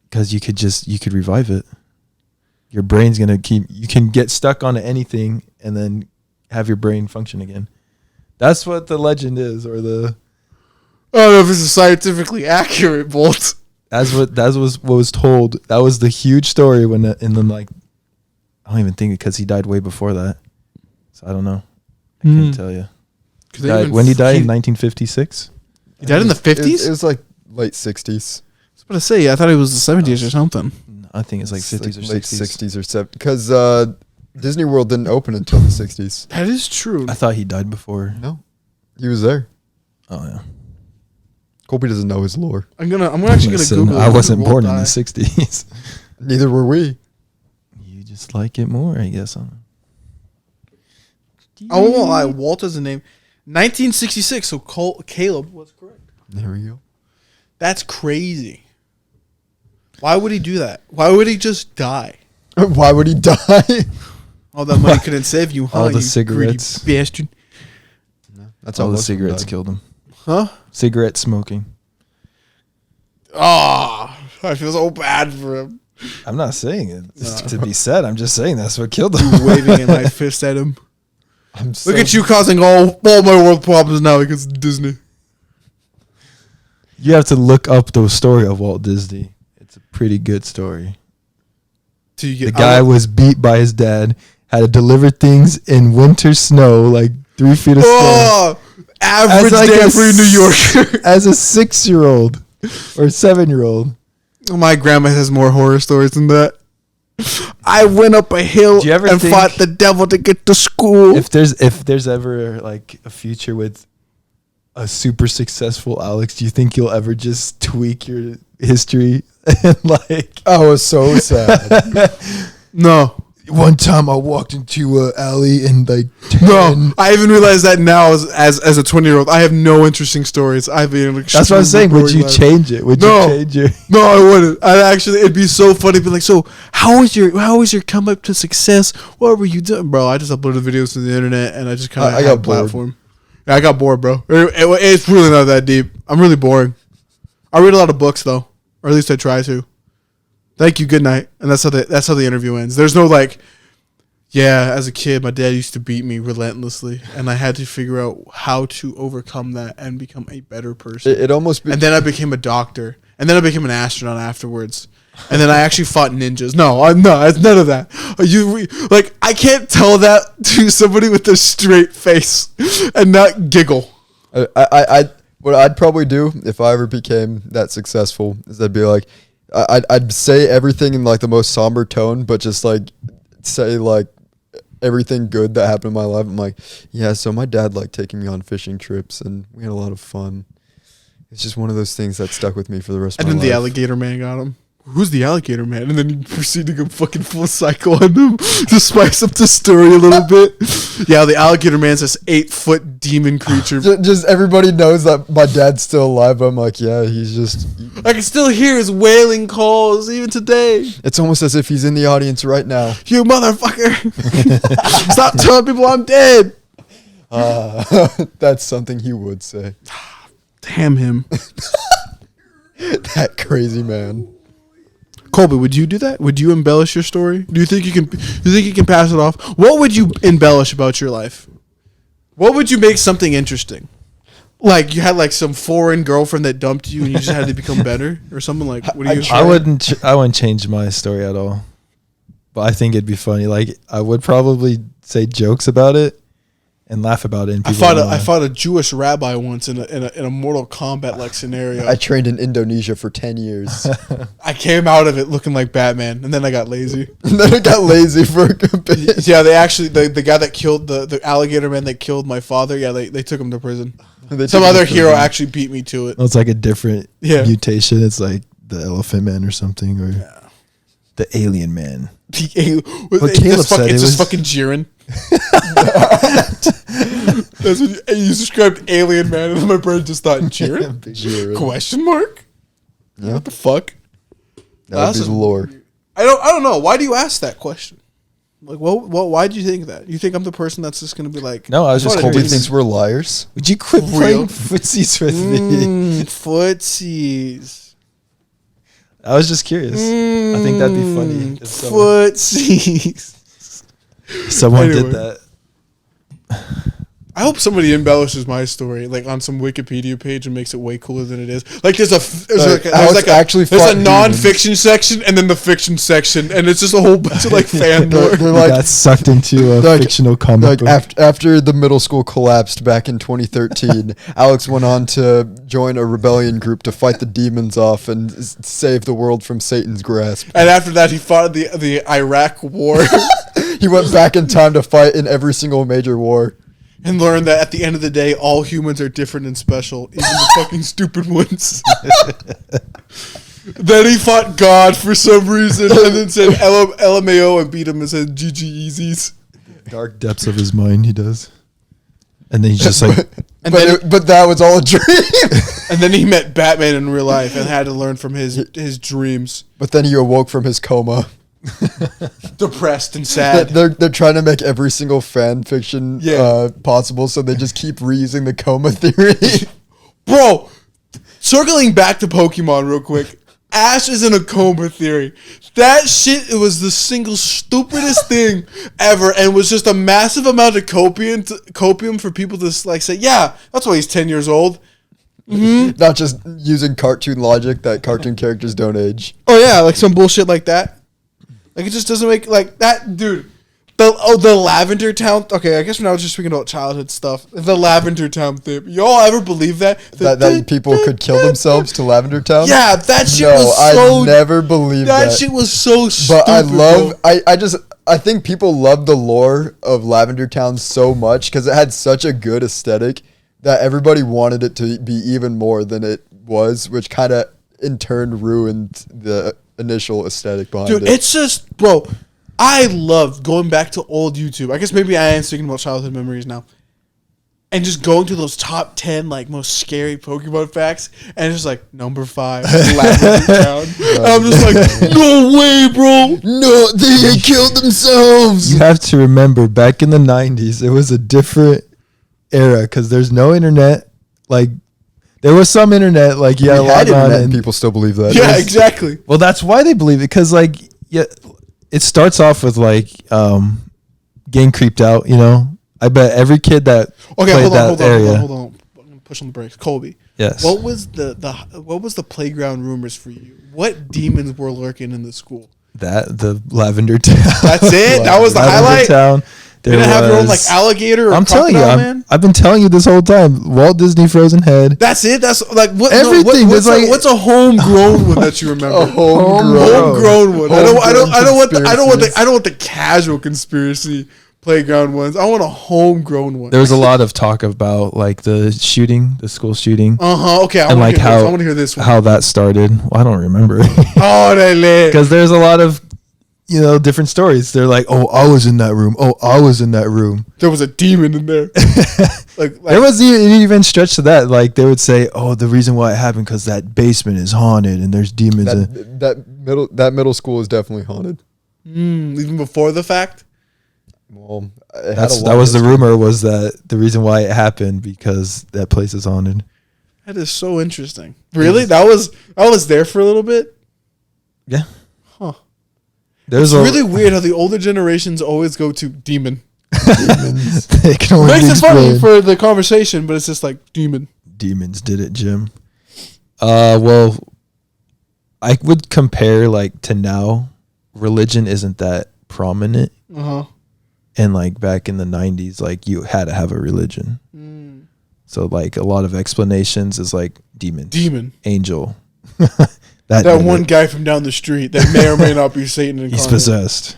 S4: Because you could revive it. Your brain's gonna you can get stuck on anything and then have your brain function again. That's what the legend is, or the...
S2: I don't know if this is scientifically accurate, Bolt.
S4: That was what was told. That was the huge story when, and then like, I don't even think because he died way before that. So I don't know. I can't tell you. When he died in 1956?
S2: He died in the 50s?
S1: It was like late 60s.
S2: I was about to say, I thought it was the 70s or something.
S4: I think it's like 50s or 60s.
S1: Late 60s or 70s. Because Disney World didn't open until the 60s.
S2: That is true.
S4: I thought he died before.
S1: No. He was there.
S4: Oh, yeah.
S1: Colby doesn't know his lore.
S2: I'm actually gonna Google.
S4: I wasn't born in the 60s.
S1: Neither were we.
S4: You just like it more, I guess.
S2: I won't lie. Walt is a name. 1966. So Caleb was correct.
S1: There we go.
S2: That's crazy. Why would he do that? Why would he just die?
S1: Why would he die?
S2: All that money couldn't save you, huh?
S4: All the
S2: you
S4: cigarettes.
S2: greedy bastard.
S1: No, that's
S4: all the cigarettes killed him.
S2: Huh?
S4: Cigarette smoking.
S2: I feel so bad for him.
S4: I'm not saying it to be said. I'm just saying that's what killed him.
S2: Waving my fist at him.
S1: Look
S2: at you causing all my world problems now because of Disney.
S4: You have to look up the story of Walt Disney. It's a pretty good story. The guy was beat by his dad, had to deliver things in winter snow, like 3 feet of snow.
S2: Average day for a New Yorker.
S4: As a 6-year-old or 7-year-old.
S2: My grandma has more horror stories than that. I went up a hill and fought the devil to get to school.
S4: If there's ever like a future with a super successful Alex, do you think you'll ever just tweak your history and like?
S1: I was so sad.
S2: No.
S4: One time I walked into an alley and like
S2: no, I even realized that now as a 20-year-old, I have no interesting stories. I've been
S4: that's what I'm saying. Would you change it? Would you change it?
S2: No, I wouldn't. It'd be so funny. Be like, so how was your come up to success? What were you doing, bro? I just uploaded videos to the internet and I just kind of got a platform. Yeah, I got bored, bro. It's really not that deep. I'm really boring. I read a lot of books though, or at least I try to. Thank you, good night. And that's how the interview ends. There's no like, yeah, as a kid, my dad used to beat me relentlessly, and I had to figure out how to overcome that and become a better person.
S1: It almost
S2: and then I became a doctor, and then I became an astronaut afterwards, and then I actually fought ninjas. No, it's none of that. I can't tell that to somebody with a straight face and not giggle.
S1: What I'd probably do if I ever became that successful is I'd be like, I'd say everything in like the most somber tone, but just like say like everything good that happened in my life. I'm like, yeah, so my dad liked taking me on fishing trips and we had a lot of fun. It's just one of those things that stuck with me for the rest of my life.
S2: And then the alligator man got him. Who's the alligator man? And then you proceed to go fucking full cycle on him to spice up the story a little bit. Yeah, the alligator man's this 8-foot demon creature.
S1: Just everybody knows that my dad's still alive, but I'm like, yeah, he's just...
S2: I can still hear his wailing calls even today.
S1: It's almost as if he's in the audience right now.
S2: You motherfucker. Stop telling people I'm dead.
S1: That's something he would say.
S2: Damn him.
S1: That crazy man.
S2: Colby, would you do that? Would you embellish your story? Do you think you can? Do you think you can pass it off? What would you embellish about your life? What would you make something interesting? Like you had like some foreign girlfriend that dumped you and you just had to become better or something like. What do you?
S4: I wouldn't change my story at all. But I think it'd be funny. Like I would probably say jokes about it and laugh about it.
S2: I fought a Jewish rabbi once in a Mortal Kombat like scenario.
S1: I trained in Indonesia for 10 years.
S2: I came out of it looking like Batman, and then I got lazy.
S1: And then I got lazy for a bit.
S2: Yeah, they actually the guy that killed the alligator man that killed my father. Yeah, they took him to prison. Some other hero actually beat me to it.
S4: Well, it's like a different mutation. It's like the Elephant Man or something, or the Alien Man.
S2: It's just fucking Jiren. That's what you described Alien Man, and my brain just thought Jiren? Question mark?
S1: Yeah.
S2: What the fuck?
S1: That would be the lore.
S2: I don't know. Why do you ask that question? Like, why do you think that? You think I'm the person that's just gonna be like?
S4: No, I was just.
S1: Colby thinks we're liars.
S4: Would you quit playing footsies with me?
S2: Footsies.
S4: I was just curious. I think that'd be funny.
S2: Footsies.
S4: Someone did that.
S2: I hope somebody embellishes my story, like on some Wikipedia page, and makes it way cooler than it is. Like there's a non-fiction section, and then the fiction section, and it's just a whole bunch of like fan lore.
S4: They're like got sucked into a fictional comic book.
S1: After the middle school collapsed back in 2013, Alex went on to join a rebellion group to fight the demons off and save the world from Satan's grasp.
S2: And after that, he fought the Iraq War.
S1: He went back in time to fight in every single major war.
S2: And learned that at the end of the day, all humans are different and special, even the fucking stupid ones. Then he fought God for some reason, and then said LMAO and beat him and said GG Easies.
S4: Dark depths of his mind, he does. And then he's just like...
S1: but that was all a dream.
S2: And then he met Batman in real life and had to learn from his dreams.
S1: But then he awoke from his coma.
S2: Depressed and sad.
S1: They're trying to make every single fan fiction possible, so they just keep reusing the coma theory.
S2: Bro, circling back to Pokemon real quick. Ash is in a coma theory. That shit, it was the single stupidest thing ever, and was just a massive amount of copium for people to like say, yeah, that's why he's 10 years old. Mm-hmm.
S1: Not just using cartoon logic that cartoon characters don't age.
S2: Oh yeah, like some bullshit like that. Like, it just doesn't make, like, that, dude, The Lavender Town. Okay, I guess when I was just speaking about childhood stuff, the Lavender Town theme. Y'all ever believe that
S1: that people could kill themselves to Lavender Town?
S2: Yeah, that shit was so.
S1: I never believed that.
S2: That shit was so stupid.
S1: But I love. I think people love the lore of Lavender Town so much because it had such a good aesthetic that everybody wanted it to be even more than it was, which kind of in turn ruined the initial aesthetic behind it.
S2: Dude, it's just, bro. I love going back to old YouTube. I guess maybe I am speaking about childhood memories now. And just going to those top 10 like most scary Pokemon facts, and it's just like number 5, Lavender Town. And I'm just like, no way, bro.
S1: No, they killed themselves.
S4: You have to remember, back in the 90s, it was a different era because there's no internet. Like, there was some internet, like you had internet,
S1: and people still believe that.
S2: Yeah, exactly.
S4: Well, that's why they believe it, because like, yeah. It starts off with like getting creeped out, you know. I bet every kid that played
S2: hold on. I'm gonna push on the brakes. Colby.
S4: Yes.
S2: What was the playground rumors for you? What demons were lurking in the school?
S4: The Lavender Town.
S2: That's it. That was the highlight.
S4: Town.
S2: They didn't have your own like alligator. Or
S4: I'm telling you,
S2: man?
S4: I've been telling you this whole time. Walt Disney Frozen Head.
S2: That's it. That's like what?
S4: Everything.
S2: What's a homegrown one that you remember?
S1: A homegrown
S2: one. I don't want the casual conspiracy playground ones. I want a homegrown one.
S4: There was a lot of talk about like the school shooting.
S2: Okay.
S4: I want
S2: to hear this one.
S4: How that started. Well, I don't remember.
S2: Because
S4: there's a lot of, you know, different stories. They're like, oh, I was in that room. Oh, I was in that room.
S2: There was a demon in there.
S4: There was even stretched to that. Like they would say, oh, the reason why it happened because that basement is haunted and there's demons.
S1: That middle school is definitely haunted.
S2: Even before the fact.
S1: Well,
S4: that was the rumor, was that the reason why it happened because that place is haunted.
S2: That is so interesting. Really? That was there for a little bit?
S4: Yeah.
S2: Huh.
S4: It's
S2: really weird how the older generations always go to demon.
S1: Demons.
S4: They can only
S2: makes it funny for the conversation, but it's just like demon.
S4: Demons did it, Jim. Well, I would compare like to now, religion isn't that prominent. And like back in the 90s, like you had to have a religion. So like a lot of explanations is like demon, angel. that one
S2: guy from down the street that may or may not be Satan incarnate.
S4: He's possessed.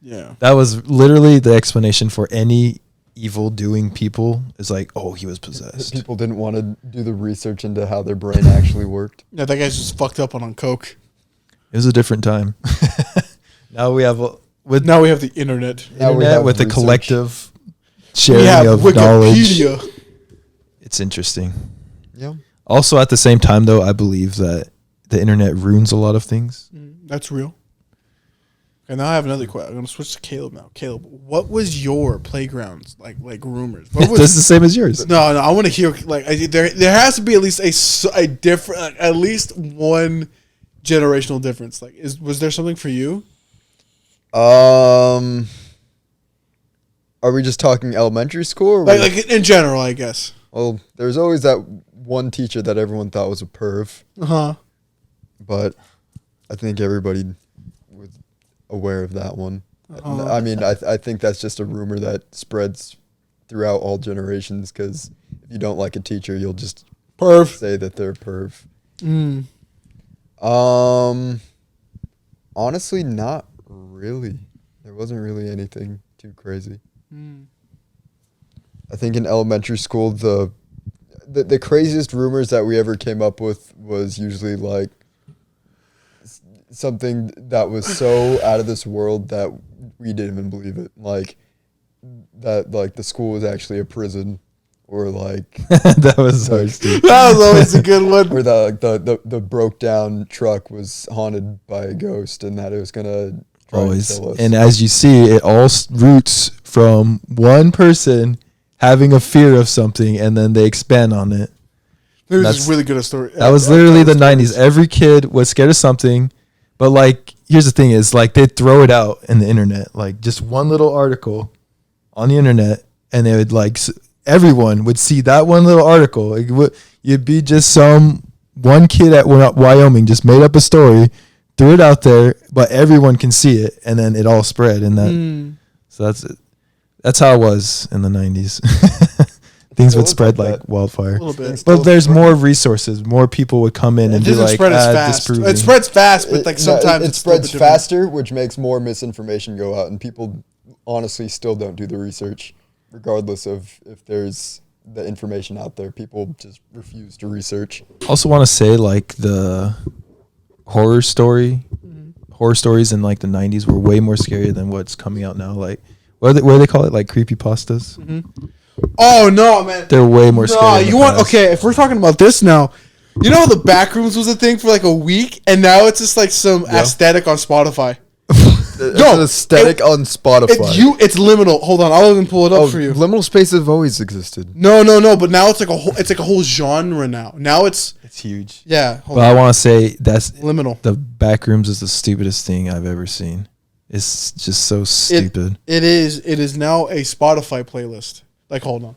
S2: Yeah.
S4: That was literally the explanation for any evil doing people, is like, oh, he was possessed.
S1: People didn't want to do the research into how their brain actually worked.
S2: Yeah, that guy's just fucked up on coke.
S4: It was a different time. Now we have
S2: the internet.
S4: With the collective sharing of knowledge. It's interesting.
S1: Yeah.
S4: Also, at the same time, though, I believe that the internet ruins a lot of things.
S2: That's real. And now I have another question. I'm going to switch to Caleb now. Caleb, what was your playgrounds like rumors? This
S4: is the same as yours.
S2: No, I want to hear there has to be at least a different, at least one generational difference. Like, was there something for you?
S1: Are we just talking elementary school? Or
S2: like in general, I guess.
S1: Well, there's always that one teacher that everyone thought was a perv. But I think everybody was aware of that one. I mean, I think that's just a rumor that spreads throughout all generations, because if you don't like a teacher, you'll just say that they're perv. Honestly, not really. There wasn't really anything too crazy. I think in elementary school, the craziest rumors that we ever came up with was usually like something that was so out of this world that we didn't even believe it. Like that, like the school was actually a prison, or like
S4: that was so stupid.
S2: That was always a good one.
S1: Or the broke down truck was haunted by a ghost, and that it was gonna
S4: always. And as you see, it all roots from one person having a fear of something, and then they expand on it.
S2: That's really good a story.
S4: That was literally the 90s. Every kid was scared of something, but like, here's the thing: is like they'd throw it out in the internet, like just one little article on the internet, and they would like everyone would see that one little article. You'd be just one kid at Wyoming just made up a story, threw it out there, but everyone can see it, and then it all spread. And So that's it. That's how it was in the 90s. Things would spread like wildfire.
S2: A little bit.
S4: But there's more resources. More people would come in and be like,
S2: spread as fast.
S4: disprove me.
S2: It spreads fast, but like sometimes
S1: it
S2: it's a little
S1: spreads
S2: bit different.
S1: faster, which makes more misinformation go out, and people honestly still don't do the research, regardless of if there's the information out there. People just refuse to research.
S4: Also want to say like the horror stories in like the 90s were way more scary than what's coming out now. Like what do they call it? Like creepypastas.
S2: Oh no, man!
S4: They're way more scary.
S2: You want okay? If we're talking about this now, you know the Backrooms was a thing for like a week, and now it's just like some aesthetic on Spotify.
S1: It's an aesthetic on Spotify.
S2: It's liminal. Hold on, I'll even pull it up for you.
S1: Liminal spaces have always existed.
S2: No. But now it's like a whole genre now. Now it's
S4: huge.
S2: Yeah.
S4: But I want to say that's
S2: liminal.
S4: The Backrooms is the stupidest thing I've ever seen. It's just so stupid.
S2: It is now a Spotify playlist. Like, hold on.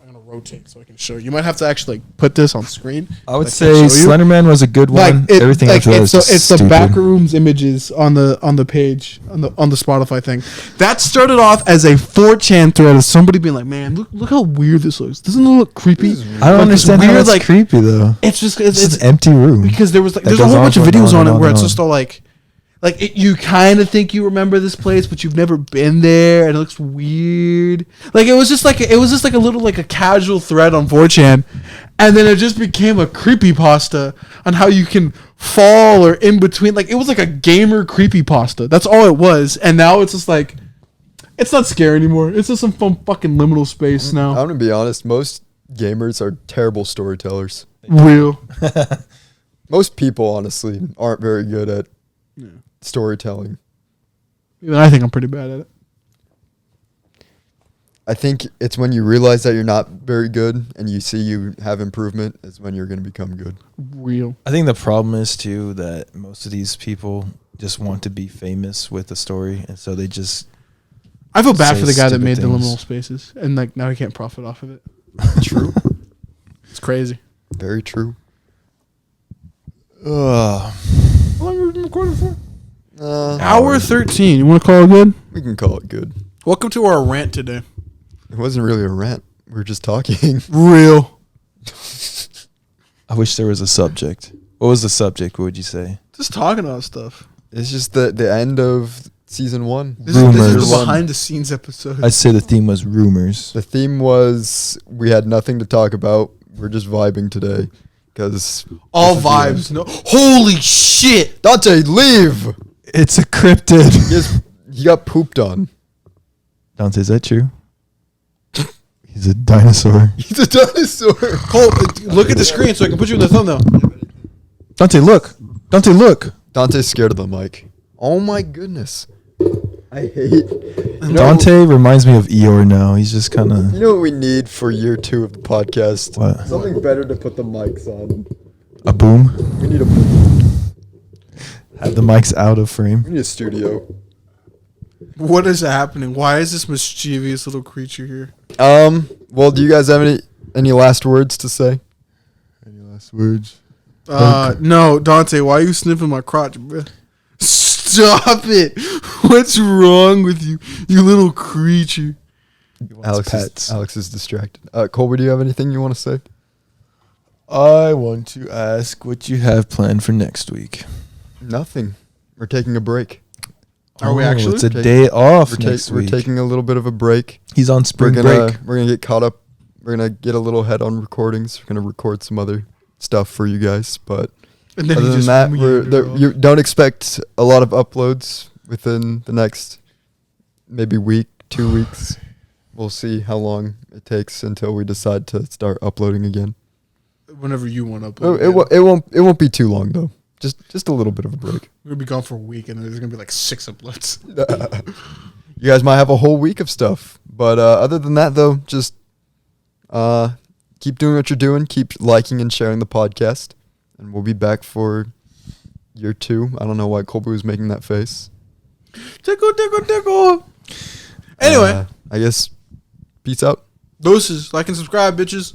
S2: I'm gonna rotate so I can show you. You might have to actually like, put this on screen.
S4: I would say Slenderman was a good one. Everything after that is just
S2: it's the
S4: stupid.
S2: Backrooms images on the page on the Spotify thing. That started off as a 4chan thread of somebody being like, "Man, look how weird this looks. Doesn't it look creepy?"
S4: I don't understand how that's
S2: like
S4: creepy though.
S2: It's just
S4: it's an empty room
S2: because there's a whole bunch of videos on it where it's just all like you kind of think you remember this place, but you've never been there, and it looks weird. Like it was just like a little like a casual thread on 4chan, and then it just became a creepypasta on how you can fall or in between. Like it was like a gamer creepypasta. That's all it was, and now it's just like it's not scary anymore. It's just some fun fucking liminal space now.
S1: I'm gonna be honest. Most gamers are terrible storytellers.
S2: Real.
S1: Most people, honestly, aren't very good at storytelling.
S2: Even I think I'm pretty bad at it.
S1: I think it's when you realize that you're not very good and you see you have improvement is when you're going to become good.
S2: Real.
S4: I think the problem is too that most of these people just want to be famous with the story, and so they just.
S2: I feel bad for the guy that
S4: stupid
S2: made the
S4: things.
S2: liminal spaces, and like now he can't profit off of it.
S1: True.
S2: It's crazy.
S1: Very true.
S2: How long have we been recording for?
S1: Hour
S2: 13. You want to call it good?
S1: We can call it good.
S2: Welcome to our rant today.
S1: It wasn't really a rant. We were just talking.
S2: Real.
S4: I wish there was a subject. What was the subject? What would you say?
S2: Just talking about stuff.
S1: It's just the end of season 1.
S2: This is
S4: Rumors.
S2: the behind the scenes episode.
S4: I'd say the theme was rumors.
S1: The theme was we had nothing to talk about. We're just vibing today because
S2: All vibes. No. Holy shit.
S1: Dante, leave.
S4: It's a cryptid.
S1: He got pooped on.
S4: Dante, is that true? He's a dinosaur.
S1: He's a dinosaur.
S2: Cole, look at the screen so I can put you in the thumbnail.
S4: Dante, look. Dante, look.
S1: Dante's scared of the mic. Oh my goodness. I hate.
S4: Dante reminds me of Youre now. He's just kind of.
S1: You know what we need for year 2 of the podcast?
S4: What?
S1: Something better to put the mics on.
S4: A boom.
S1: We need a boom.
S4: Have the mics out of frame.
S1: We need a studio.
S2: What is happening? Why is this mischievous little creature here?
S1: Well, do you guys have any last words to say?
S4: Any last words?
S2: No, Dante, why are you sniffing my crotch, bro? Stop it. What's wrong with you, you little creature?
S1: Alex is distracted. Colby, do you have anything you want to say?
S4: I want to ask what you have planned for next week.
S1: Nothing. We're taking a break.
S2: Are we actually?
S4: It's a day off
S1: We're
S4: next week.
S1: taking a little bit of a break.
S4: He's on spring break.
S1: We're gonna get caught up. We're gonna get a little head on recordings. We're gonna record some other stuff for you guys. But
S2: And then
S1: other
S2: he
S1: than that, you don't expect a lot of uploads within the next maybe week, 2 weeks. We'll see how long it takes until we decide to start uploading again.
S2: Whenever you want to upload.
S1: It won't be too long though. Just a little bit of a break.
S2: We're going to be gone for a week, and there's going to be like 6 uploads.
S1: You guys might have a whole week of stuff. But other than that, though, just keep doing what you're doing. Keep liking and sharing the podcast. And we'll be back for year 2. I don't know why Colby was making that face.
S2: Tickle. Anyway.
S1: I guess peace out.
S2: Doses. Like and subscribe, bitches.